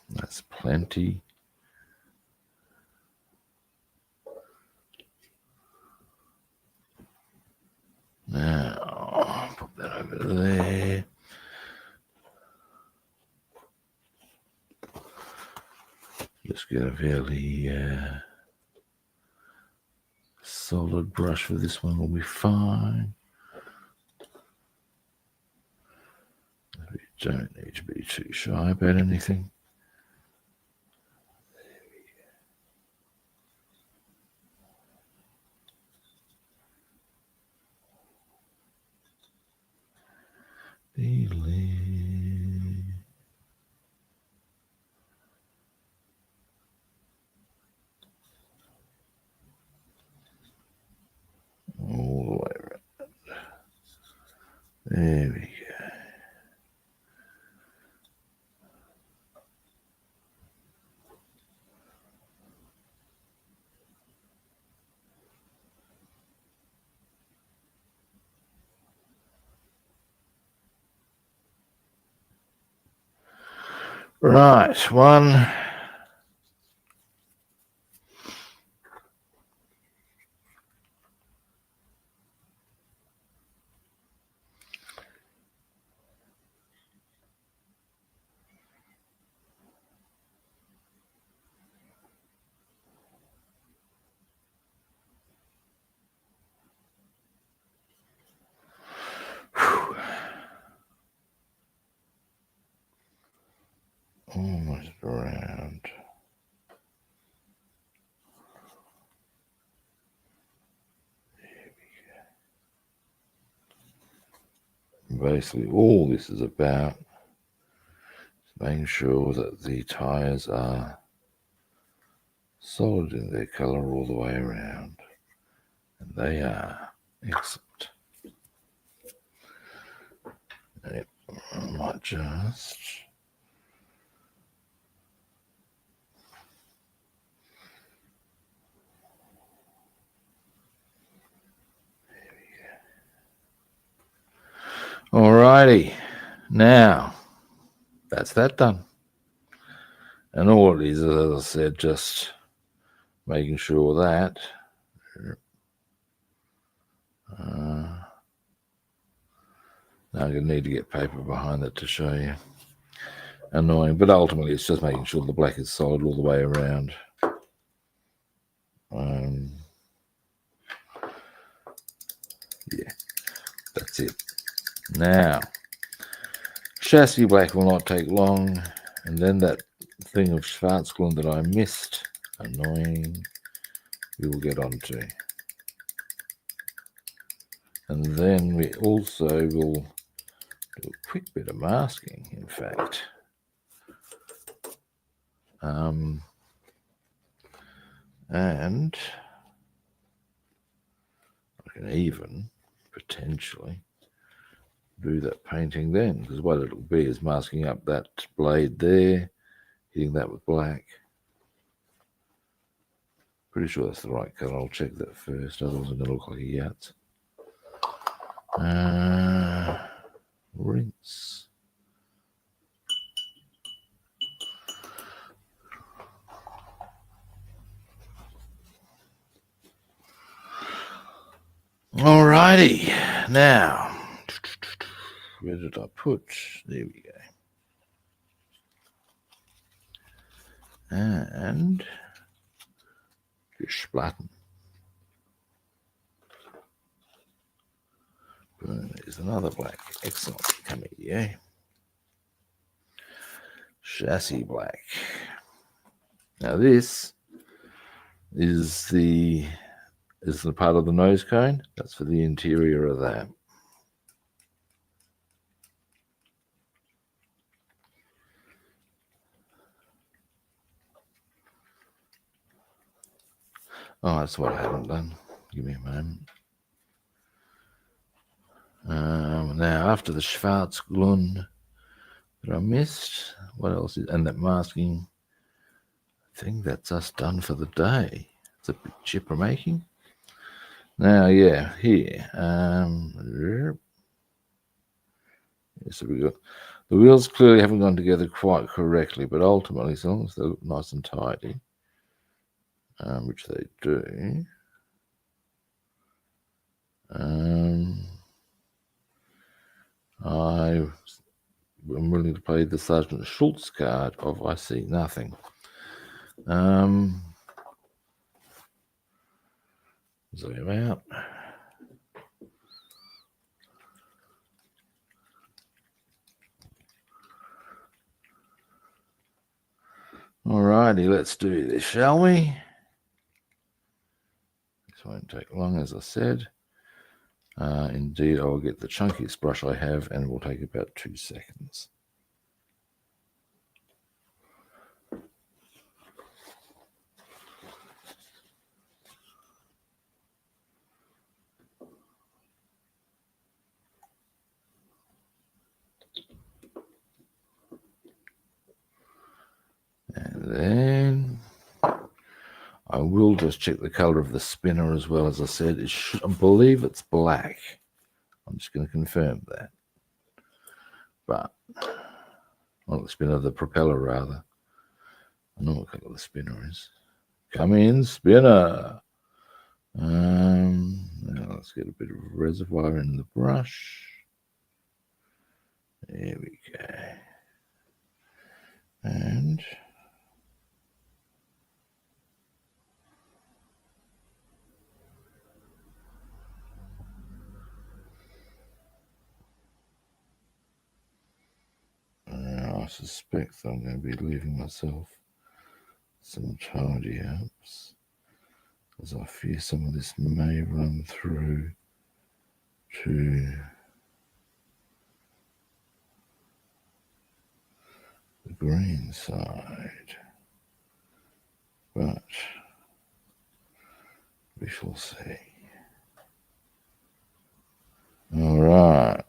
That's plenty. Now, put that over there. Just get a fairly solid brush for this one, will be fine. We don't need to be too shy about anything. Delete. All the way around. There we go. Right, one. Almost around. Basically, all this is about is making sure that the tires are solid in their colour all the way around, and they are excellent. Yep, I might just alrighty, now that's that done. And all it is, as I said, just making sure that now I'm going to need to get paper behind that to show you. Annoying, but ultimately it's just making sure the black is solid all the way around. Yeah, that's it. Now, chassis black will not take long, and then that thing of Schwarzglon that I missed, annoying, we will get onto. And then we also will do a quick bit of masking, in fact. And I can even potentially do that painting then, because what it'll be is masking up that blade there, hitting that with black. Pretty sure that's the right colour. I'll check that first, otherwise I'm going to look like a yacht. Rinse. Alrighty, now, where did I put? There we go. And just splatten. Boom, there's another black. Excellent. Come here. Chassis black. Now this is the part of the nose cone. That's for the interior of that. Oh, that's what I haven't done. Give me a moment. Now, after the Schwarzglun that I missed, what else is, and that masking, I think that's us done for the day. It's a bit chipper making. Now, yeah, here. So we got the wheels clearly haven't gone together quite correctly, but ultimately, as long as they look nice and tidy, which they do. I'm willing to play the Sergeant Schultz card of I see nothing. Zoom out. Alrighty, let's do this, shall we? This won't take long, as I said. Indeed, I'll get the chunkiest brush I have, and it will take about 2 seconds. And then I will just check the color of the spinner as well. As I said, I believe it's black. I'm just going to confirm that. But, well, the spinner, the propeller rather. I know what color the spinner is. Come in, spinner. Now let's get a bit of reservoir in the brush. There we go. And I suspect I'm going to be leaving myself some tidy ups, as I fear some of this may run through to the green side, but we shall see. All right.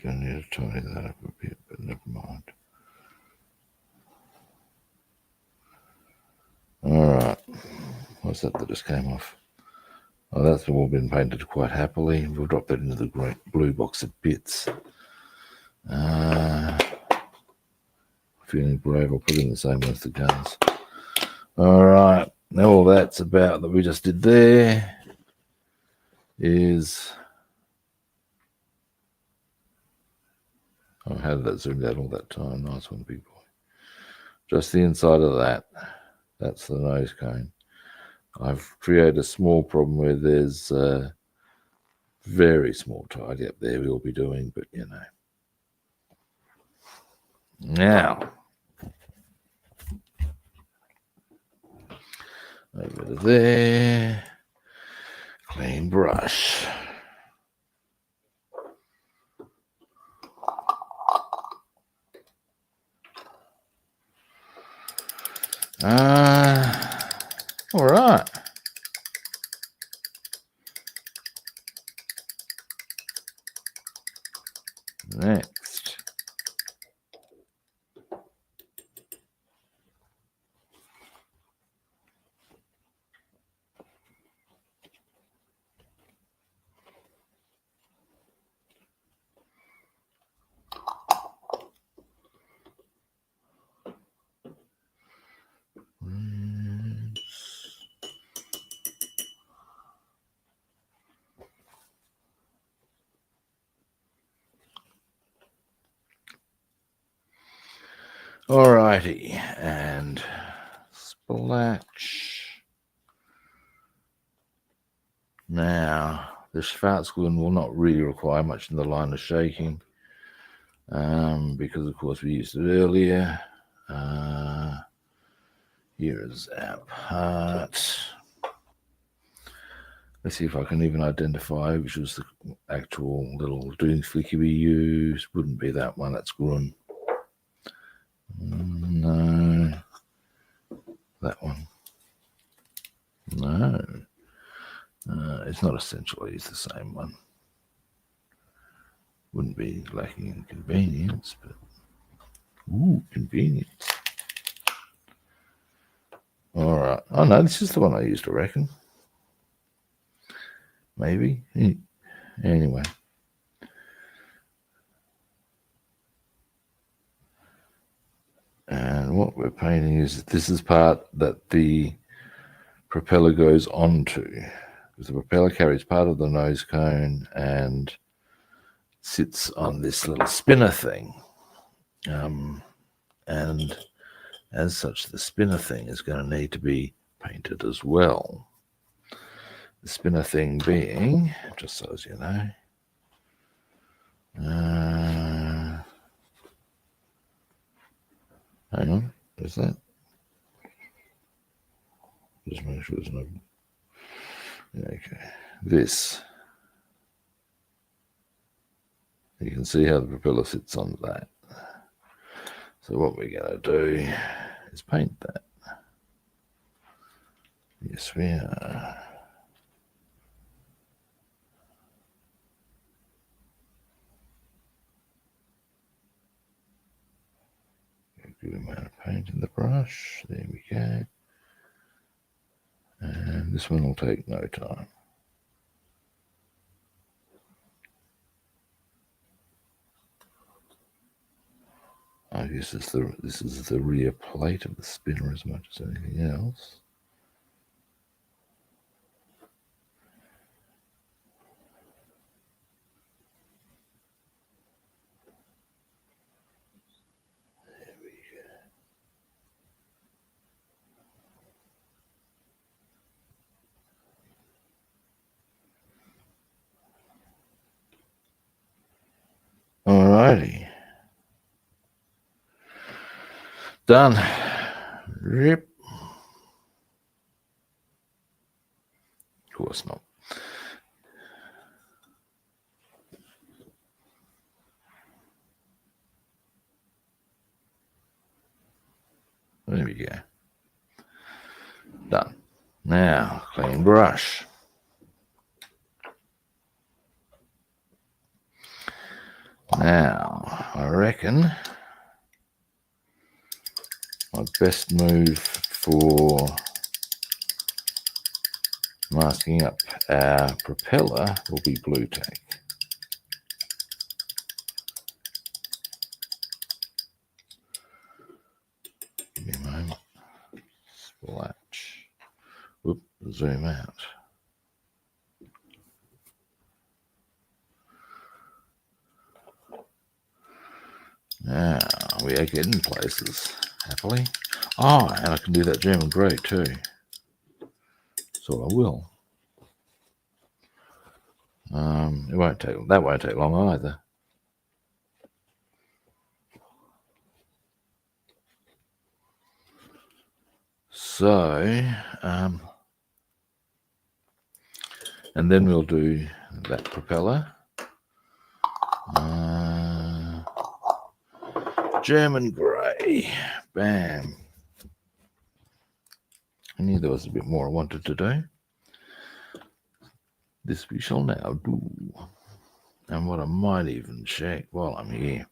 Gonna need to tidy that up a bit, but never mind. Alright, what's that just came off? Oh, that's all been painted quite happily. We'll drop that into the great blue box of bits. Feeling brave, I'll put in the same with the guns. Alright, now all that's about that we just did there is... Oh, how did that zoom out all that time? Nice one, big boy. Just the inside of that. That's the nose cone. I've created a small problem where there's very small tidy up there we'll be doing, but you know. Now, over to there, clean brush. All right. Next. Alrighty, and splash. Now, the Schwarzglühen will not really require much in the line of shaking, because of course we used it earlier. Here is our part. Let's see if I can even identify which was the actual little doing flicky we used. Wouldn't be that one, that's Grun. No. That one. No. It's not essential, I use the same one. Wouldn't be lacking in convenience, but ooh, convenience. Alright. Oh no, this is the one I used, I reckon. Maybe. Anyway. And what we're painting is this is part that the propeller goes onto. Because the propeller carries part of the nose cone and sits on this little spinner thing. And as such, the spinner thing is going to need to be painted as well. The spinner thing being, just so as you know, hang on, is that? Just make sure there's no. Okay, this. You can see how the propeller sits on that. So what we're going to do is paint that. Yes, we are. A good amount of paint in the brush. There we go. And this one will take no time. I guess this is the rear plate of the spinner as much as anything else. There we go. Alrighty. Done. Rip. Of course not. There we go. Done. Now, clean brush. Now, I reckon my best move for masking up our propeller will be blue tack. Give me a moment. Splash. Whoop, zoom out. Now we are getting places, happily. Oh, and I can do that German grey too. So I will. That won't take long either. So, and then we'll do that propeller. German grey. Bam. I knew there was a bit more I wanted to do. This we shall now do. And what I might even check while I'm here.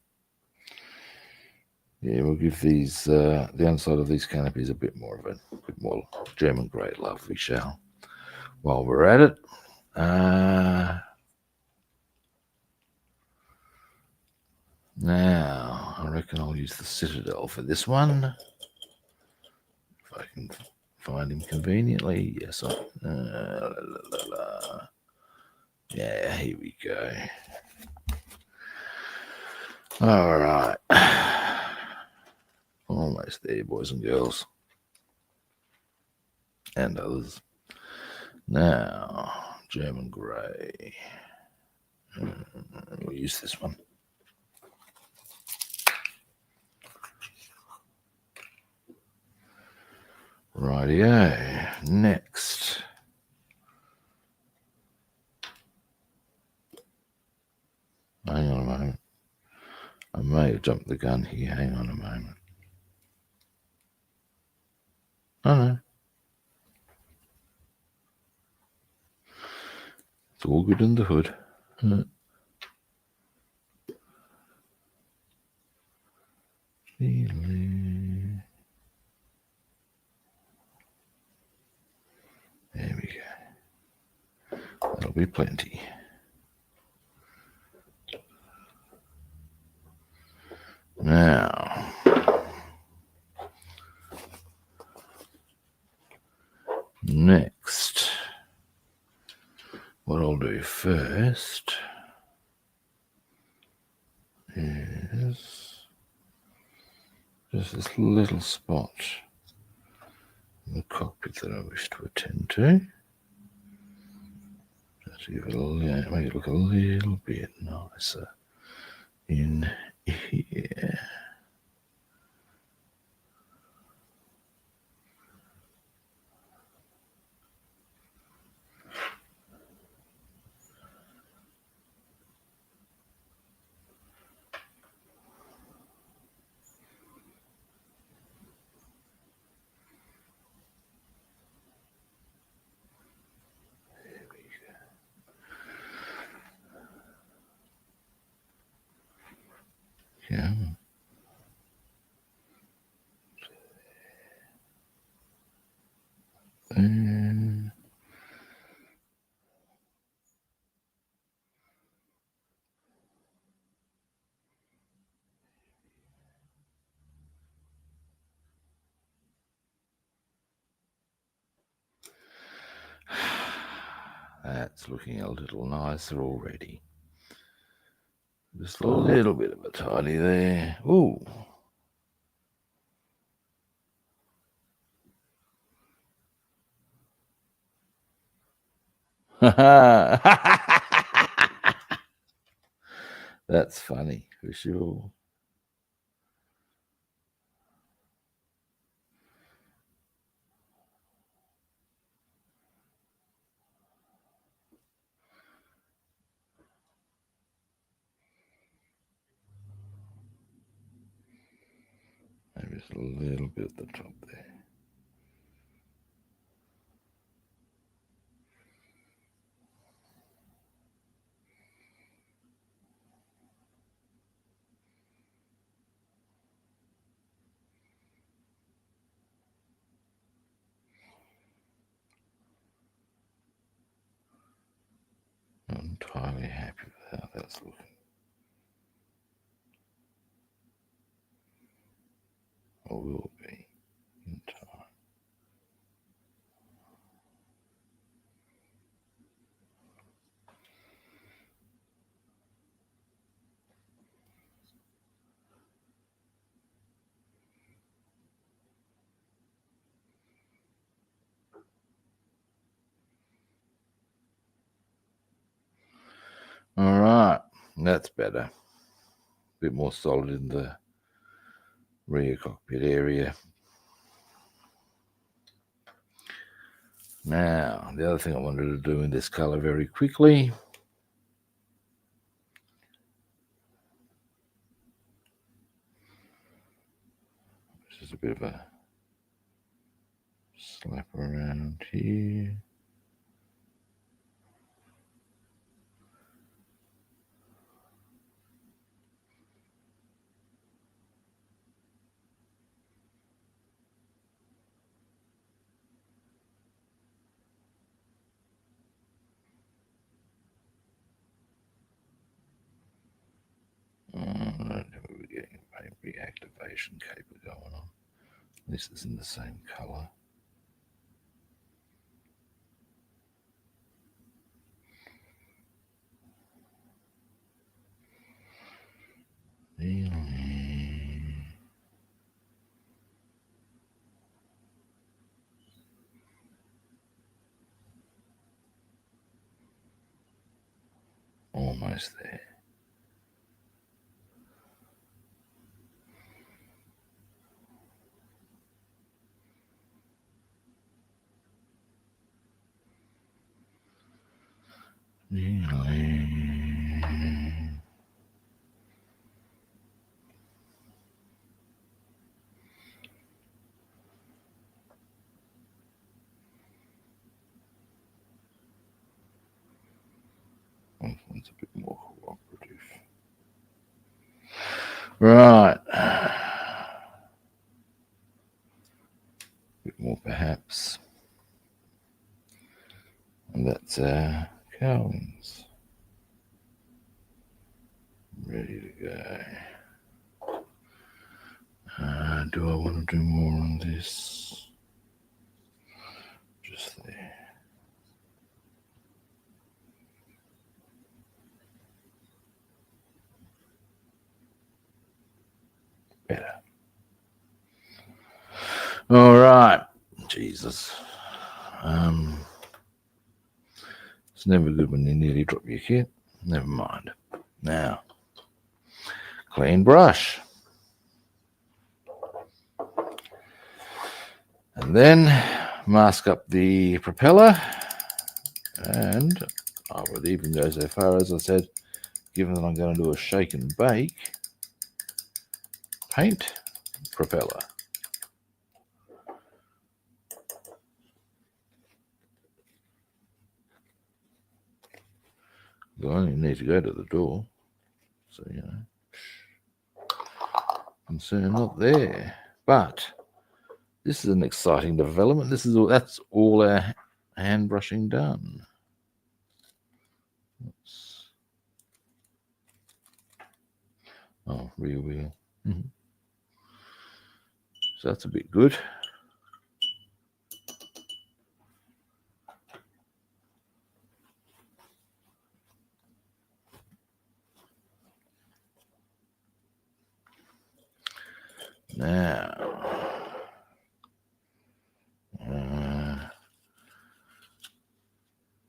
Yeah, we'll give these the inside of these canopies a bit more German grey love, we shall. While we're at it. Now, I reckon I'll use the Citadel for this one. If I can find him conveniently. Yes, yeah, here we go. All right. Almost there, boys and girls. And others. Now, German grey. We'll use this one. Rightio. Next. Hang on a moment. I may have jumped the gun here. Hang on a moment. Oh no. It's all good in the hood. There we go. That'll be plenty. Now, next, what I'll do first is just this little spot in the cockpit that I wish to attend to. Just give it make it look a little bit nicer in here. Yeah. That's looking a little nicer already. Just a little bit of a tidy there. Ooh. That's funny for sure. Maybe just a little bit at the top there. Not entirely happy with how that's looking. Or will be in time. All right, that's better. A bit more solid in the rear cockpit area. Now, the other thing I wanted to do in this color very quickly, this is a bit of a slap around here. We're getting a paint reactivation caper going on. This is in the same color. Almost there. One's a bit more cooperative. Right. A bit more perhaps. And that's Cowlings. Ready to go. Do I want to do more on this? Just there. Better. All right. Jesus. It's never good when you nearly drop your kit. Never mind. Now, clean brush. And then mask up the propeller. And I would even go so far as I said, given that I'm going to do a shake and bake, paint propeller. I only need to go to the door, so you know, concern not there. But this is an exciting development. That's all our hand brushing done. Oh, rear wheel. So that's a bit good. Now,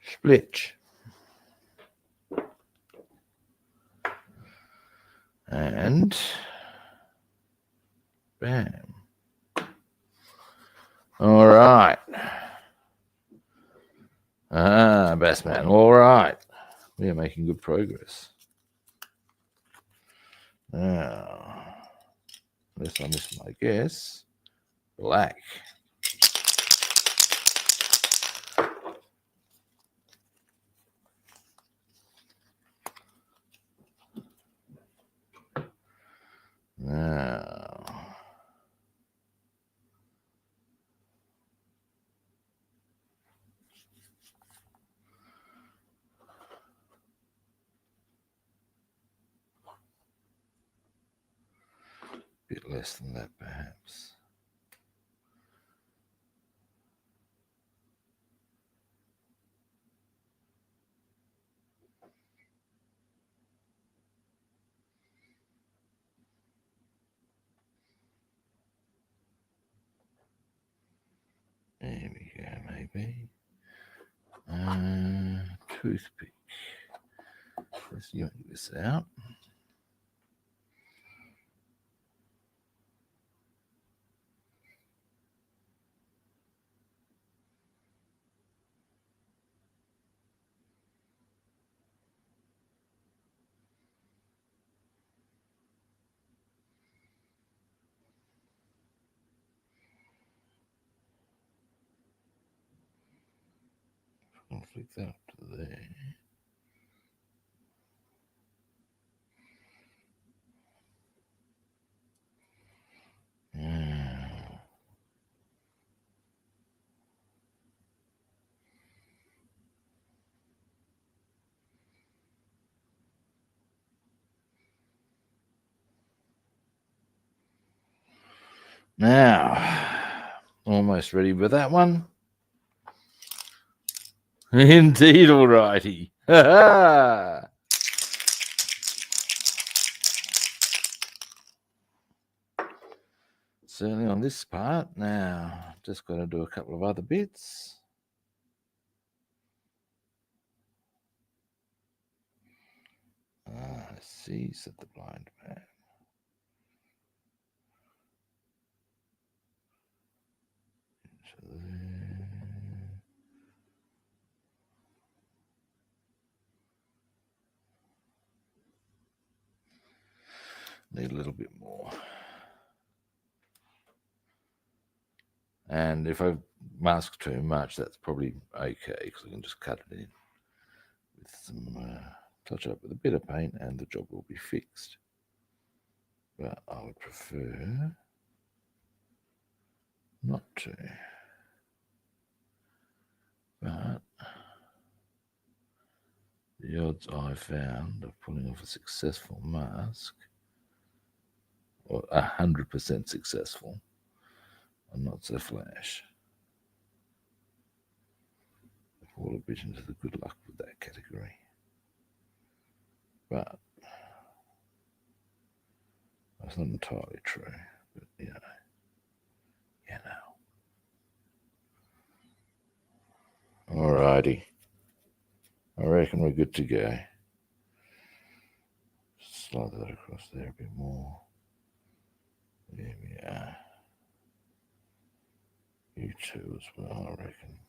splitch. And bam. All right. Best man. All right. We are making good progress. Now, unless I miss my guess, black. Now, a bit less than that, perhaps. There we go, maybe. Toothpick. Let's yank this out. flick that up to there. Now, almost ready with that one. Indeed, all righty. Certainly on this part. Now, just got to do a couple of other bits. Let's see, set the blind man. Need a little bit more. And if I mask too much, that's probably okay, because I can just cut it in with some touch up with a bit of paint and the job will be fixed. But I would prefer not to. But the odds I found of pulling off a successful mask, or 100% successful, are not so flash. I fall a bit into the good luck with that category. But that's not entirely true. But you know. Alrighty. I reckon we're good to go. Slide that across there a bit more. There we are. You too as well, I reckon.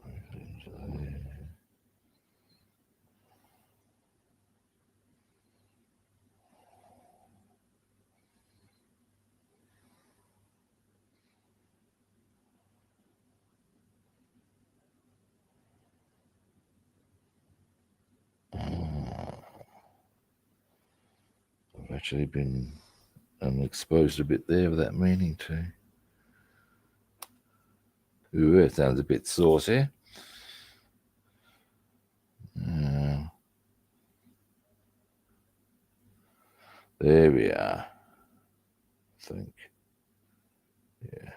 Move it into there. I've actually been exposed a bit there without meaning to. Ooh, it sounds a bit saucy. There we are. I think. Yeah.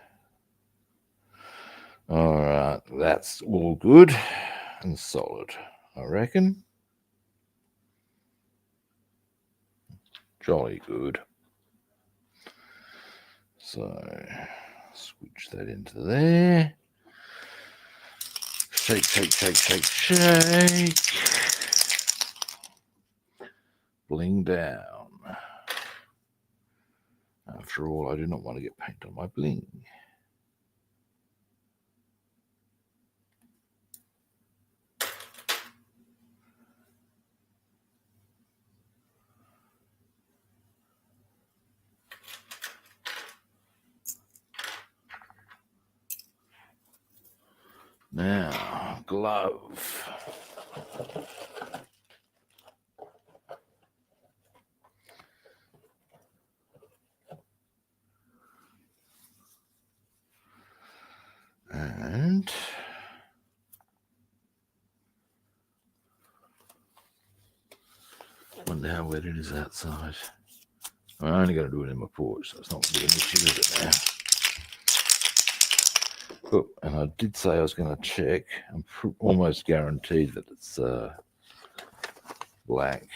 All right, that's all good and solid, I reckon. Jolly good. So, switch that into there. Shake, shake, shake, shake, shake. Bling down. After all, I do not want to get paint on my bling. Now, glove. And wonder how wet it is outside. I'm only going to do it in my porch, so it's not really an issue, is it now? Oh, and I did say I was going to check. I'm almost guaranteed that it's black.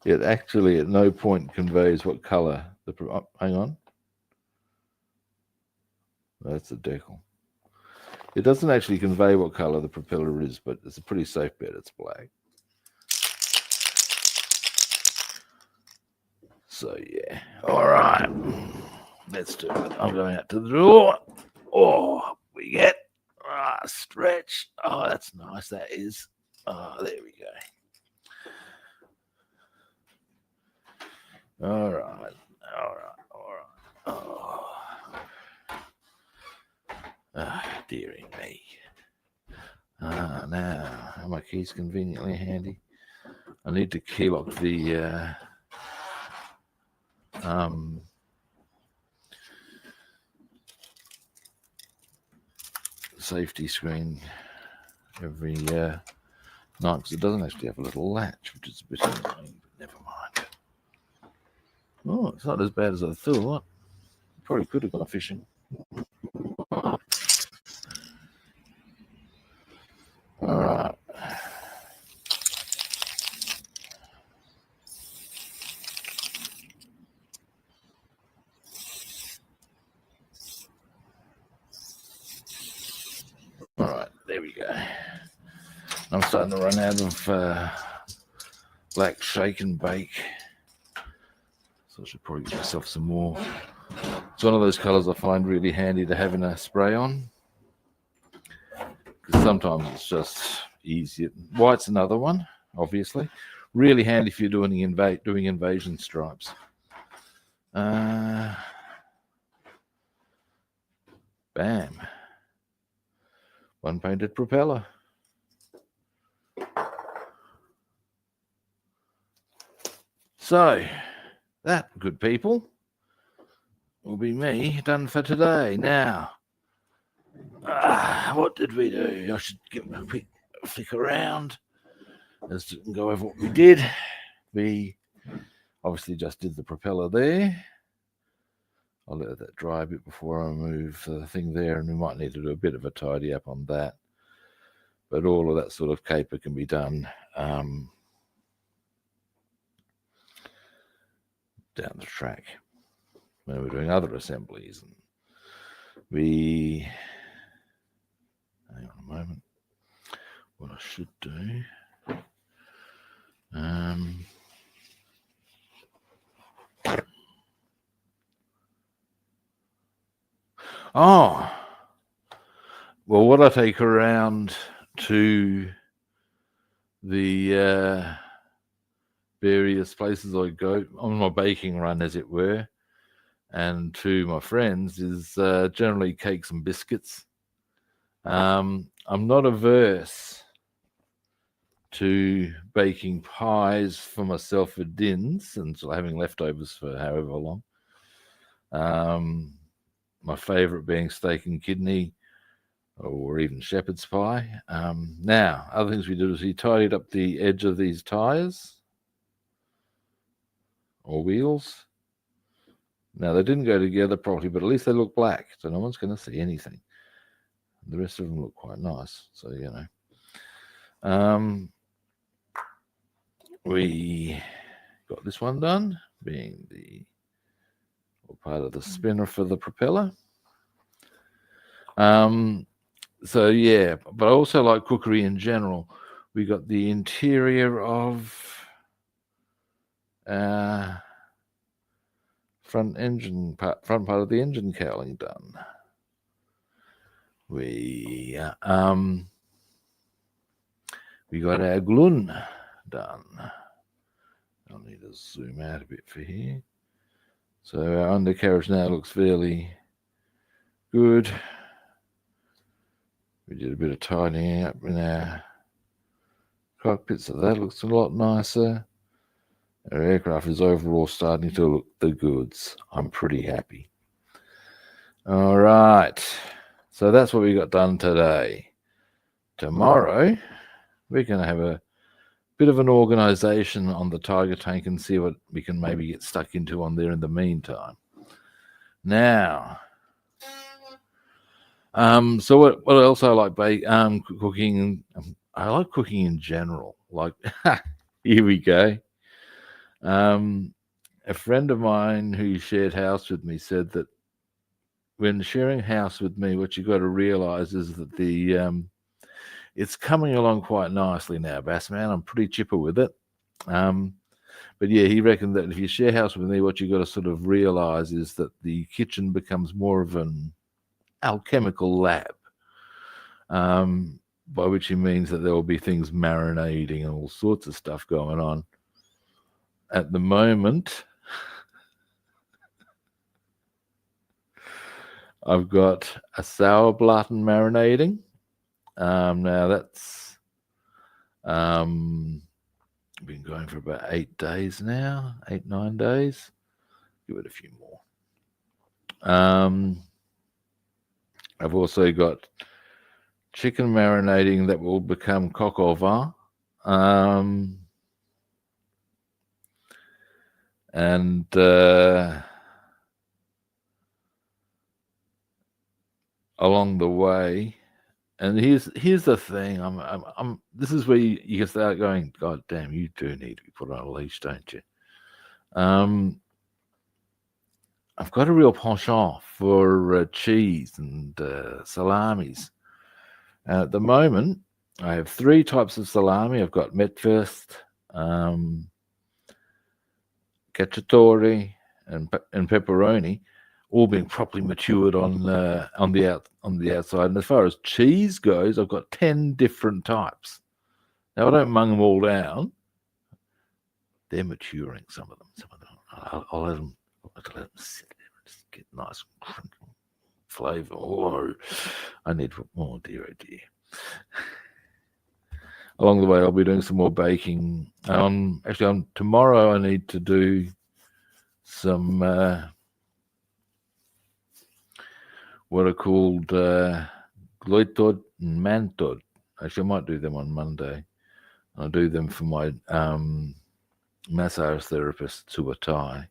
It actually at no point conveys what color the. Oh, hang on. That's the decal. It doesn't actually convey what color the propeller is, but it's a pretty safe bet it's black. So yeah, all right. Let's do it. I'm going out to the door. Oh, we get stretch. Oh, that's nice. That is. Oh, there we go. All right. Oh, dearie me. Now, are my keys conveniently handy? I need to keylock the safety screen every night, because it doesn't actually have a little latch, which is a bit annoying, but never mind. Oh, it's not as bad as I thought. Probably could have gone fishing. All right. All right, there we go. I'm starting to run out of black shake and bake, so I should probably get myself some more. It's one of those colours I find really handy to have in a spray on, because sometimes it's just easier. White's another one, obviously. Really handy if you're doing invasion stripes. Bam. One painted propeller. So, that, good people, will be me done for today. Now, what did we do? I should give a quick flick around as to go over what we did. We obviously just did the propeller there. I'll let that dry a bit before I move the thing there, and we might need to do a bit of a tidy up on that. But all of that sort of caper can be done down the track when we're doing other assemblies. And we, hang on a moment, what I should do, well, what I take around to the various places I go on my baking run, as it were, and to my friends is generally cakes and biscuits. I'm not averse to baking pies for myself for dins and having leftovers for however long. My favourite being steak and kidney, or even shepherd's pie. Now, other things we did is we tidied up the edge of these tyres or wheels. Now, they didn't go together properly, but at least they look black, so no one's going to see anything. The rest of them look quite nice, so, you know. We got this one done, being the part of the spinner for the propeller. So, yeah, but I also like cookery in general. We got the interior of front part of the engine cowling done. We got our glun done. I'll need to zoom out a bit for here. So our undercarriage now looks fairly good. We did a bit of tidying up in our cockpit, so that looks a lot nicer. Our aircraft is overall starting to look the goods. I'm pretty happy. All right. So that's what we got done today. Tomorrow, we're going to have a bit of an organisation on the Tiger tank and see what we can maybe get stuck into on there in the meantime. Now, so what else I like cooking? I like cooking in general. Like, here we go. A friend of mine who shared house with me said that when sharing house with me, what you've got to realise is that it's coming along quite nicely now, Bassman. I'm pretty chipper with it. But yeah, he reckoned that if you share house with me, what you got to sort of realize is that the kitchen becomes more of an alchemical lab, by which he means that there will be things marinating and all sorts of stuff going on. At the moment, I've got a sauerbraten marinating. Now that's been going for about 8 days now, 8-9 days. Give it a few more. I've also got chicken marinating that will become coq au vin. And along the way, and here's the thing. I'm this is where you can start going, God damn, you do need to be put on a leash, don't you? I've got a real penchant for cheese and salamis. At the moment, I have 3 types of salami. I've got Metwurst, cacciatore, and pepperoni, all being properly matured on the outside. And as far as cheese goes, I've got 10 different types. Now I don't mung them all down. They're maturing. Some of them. I'll let them sit there and just get nice crinkle flavour. Oh, I need more. Dear, oh dear. Along the way, I'll be doing some more baking. Actually, on tomorrow, I need to do some what are called Gloitod and Mantod. Actually, I might do them on Monday. I'll do them for my massage therapist, Suatai.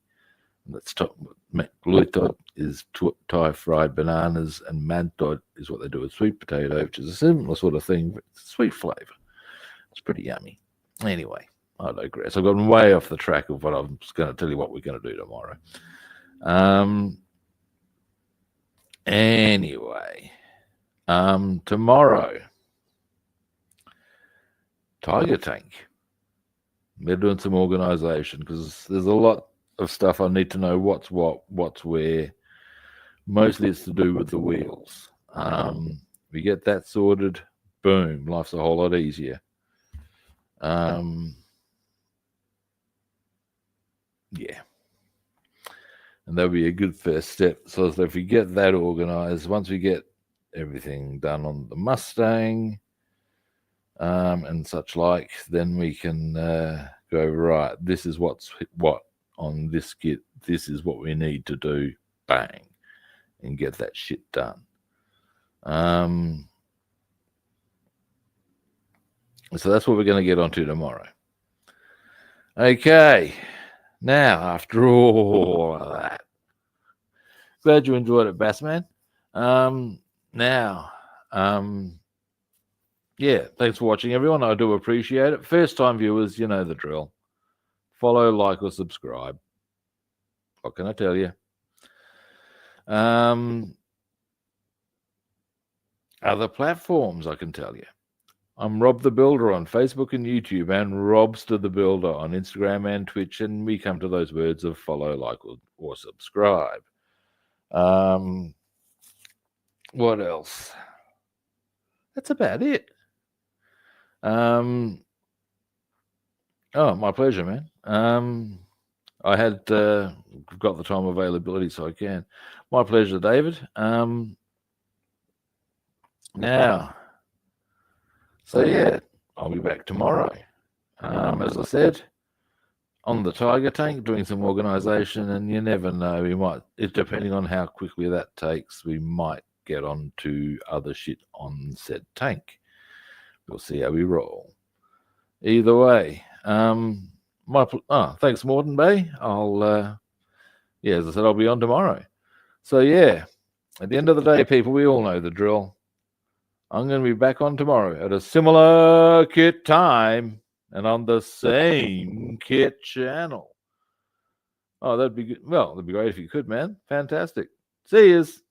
That's Gloitod is Thai fried bananas, and Mantod is what they do with sweet potato, which is a similar sort of thing, but it's a sweet flavour. It's pretty yummy. Anyway, I digress. I've gotten way off the track of what I'm going to tell you what we're going to do tomorrow. Anyway, tomorrow, Tiger Tank. We're doing some organisation because there's a lot of stuff I need to know what's what, what's where. Mostly it's to do with the wheels. We get that sorted, boom, life's a whole lot easier. Yeah. And that'll be a good first step. So if we get that organised, once we get everything done on the Mustang and such like, then we can go, right, this is what on this kit, this is what we need to do, bang, and get that shit done. So that's what we're going to get onto tomorrow. Okay. Now, after all of that, glad you enjoyed it, Bassman. Yeah, thanks for watching, everyone. I do appreciate it. First-time viewers, you know the drill. Follow, like, or subscribe. What can I tell you? Other platforms, I can tell you. I'm Rob the Builder on Facebook and YouTube, and Robster the Builder on Instagram and Twitch, and we come to those words of follow, like, or subscribe. What else? That's about it. Oh, my pleasure, man. I had got the time availability, so I can. My pleasure, David. Now, so yeah, I'll be back tomorrow. As I said, on the Tiger Tank, doing some organisation, and you never know, we might, depending on how quickly that takes, we might get on to other shit on said tank. We'll see how we roll. Either way, thanks, Morton Bay. As I said, I'll be on tomorrow. So yeah, at the end of the day, people, we all know the drill. I'm going to be back on tomorrow at a similar kit time and on the same kit channel. Oh, that'd be good. Well, that'd be great if you could, man. Fantastic. See yous.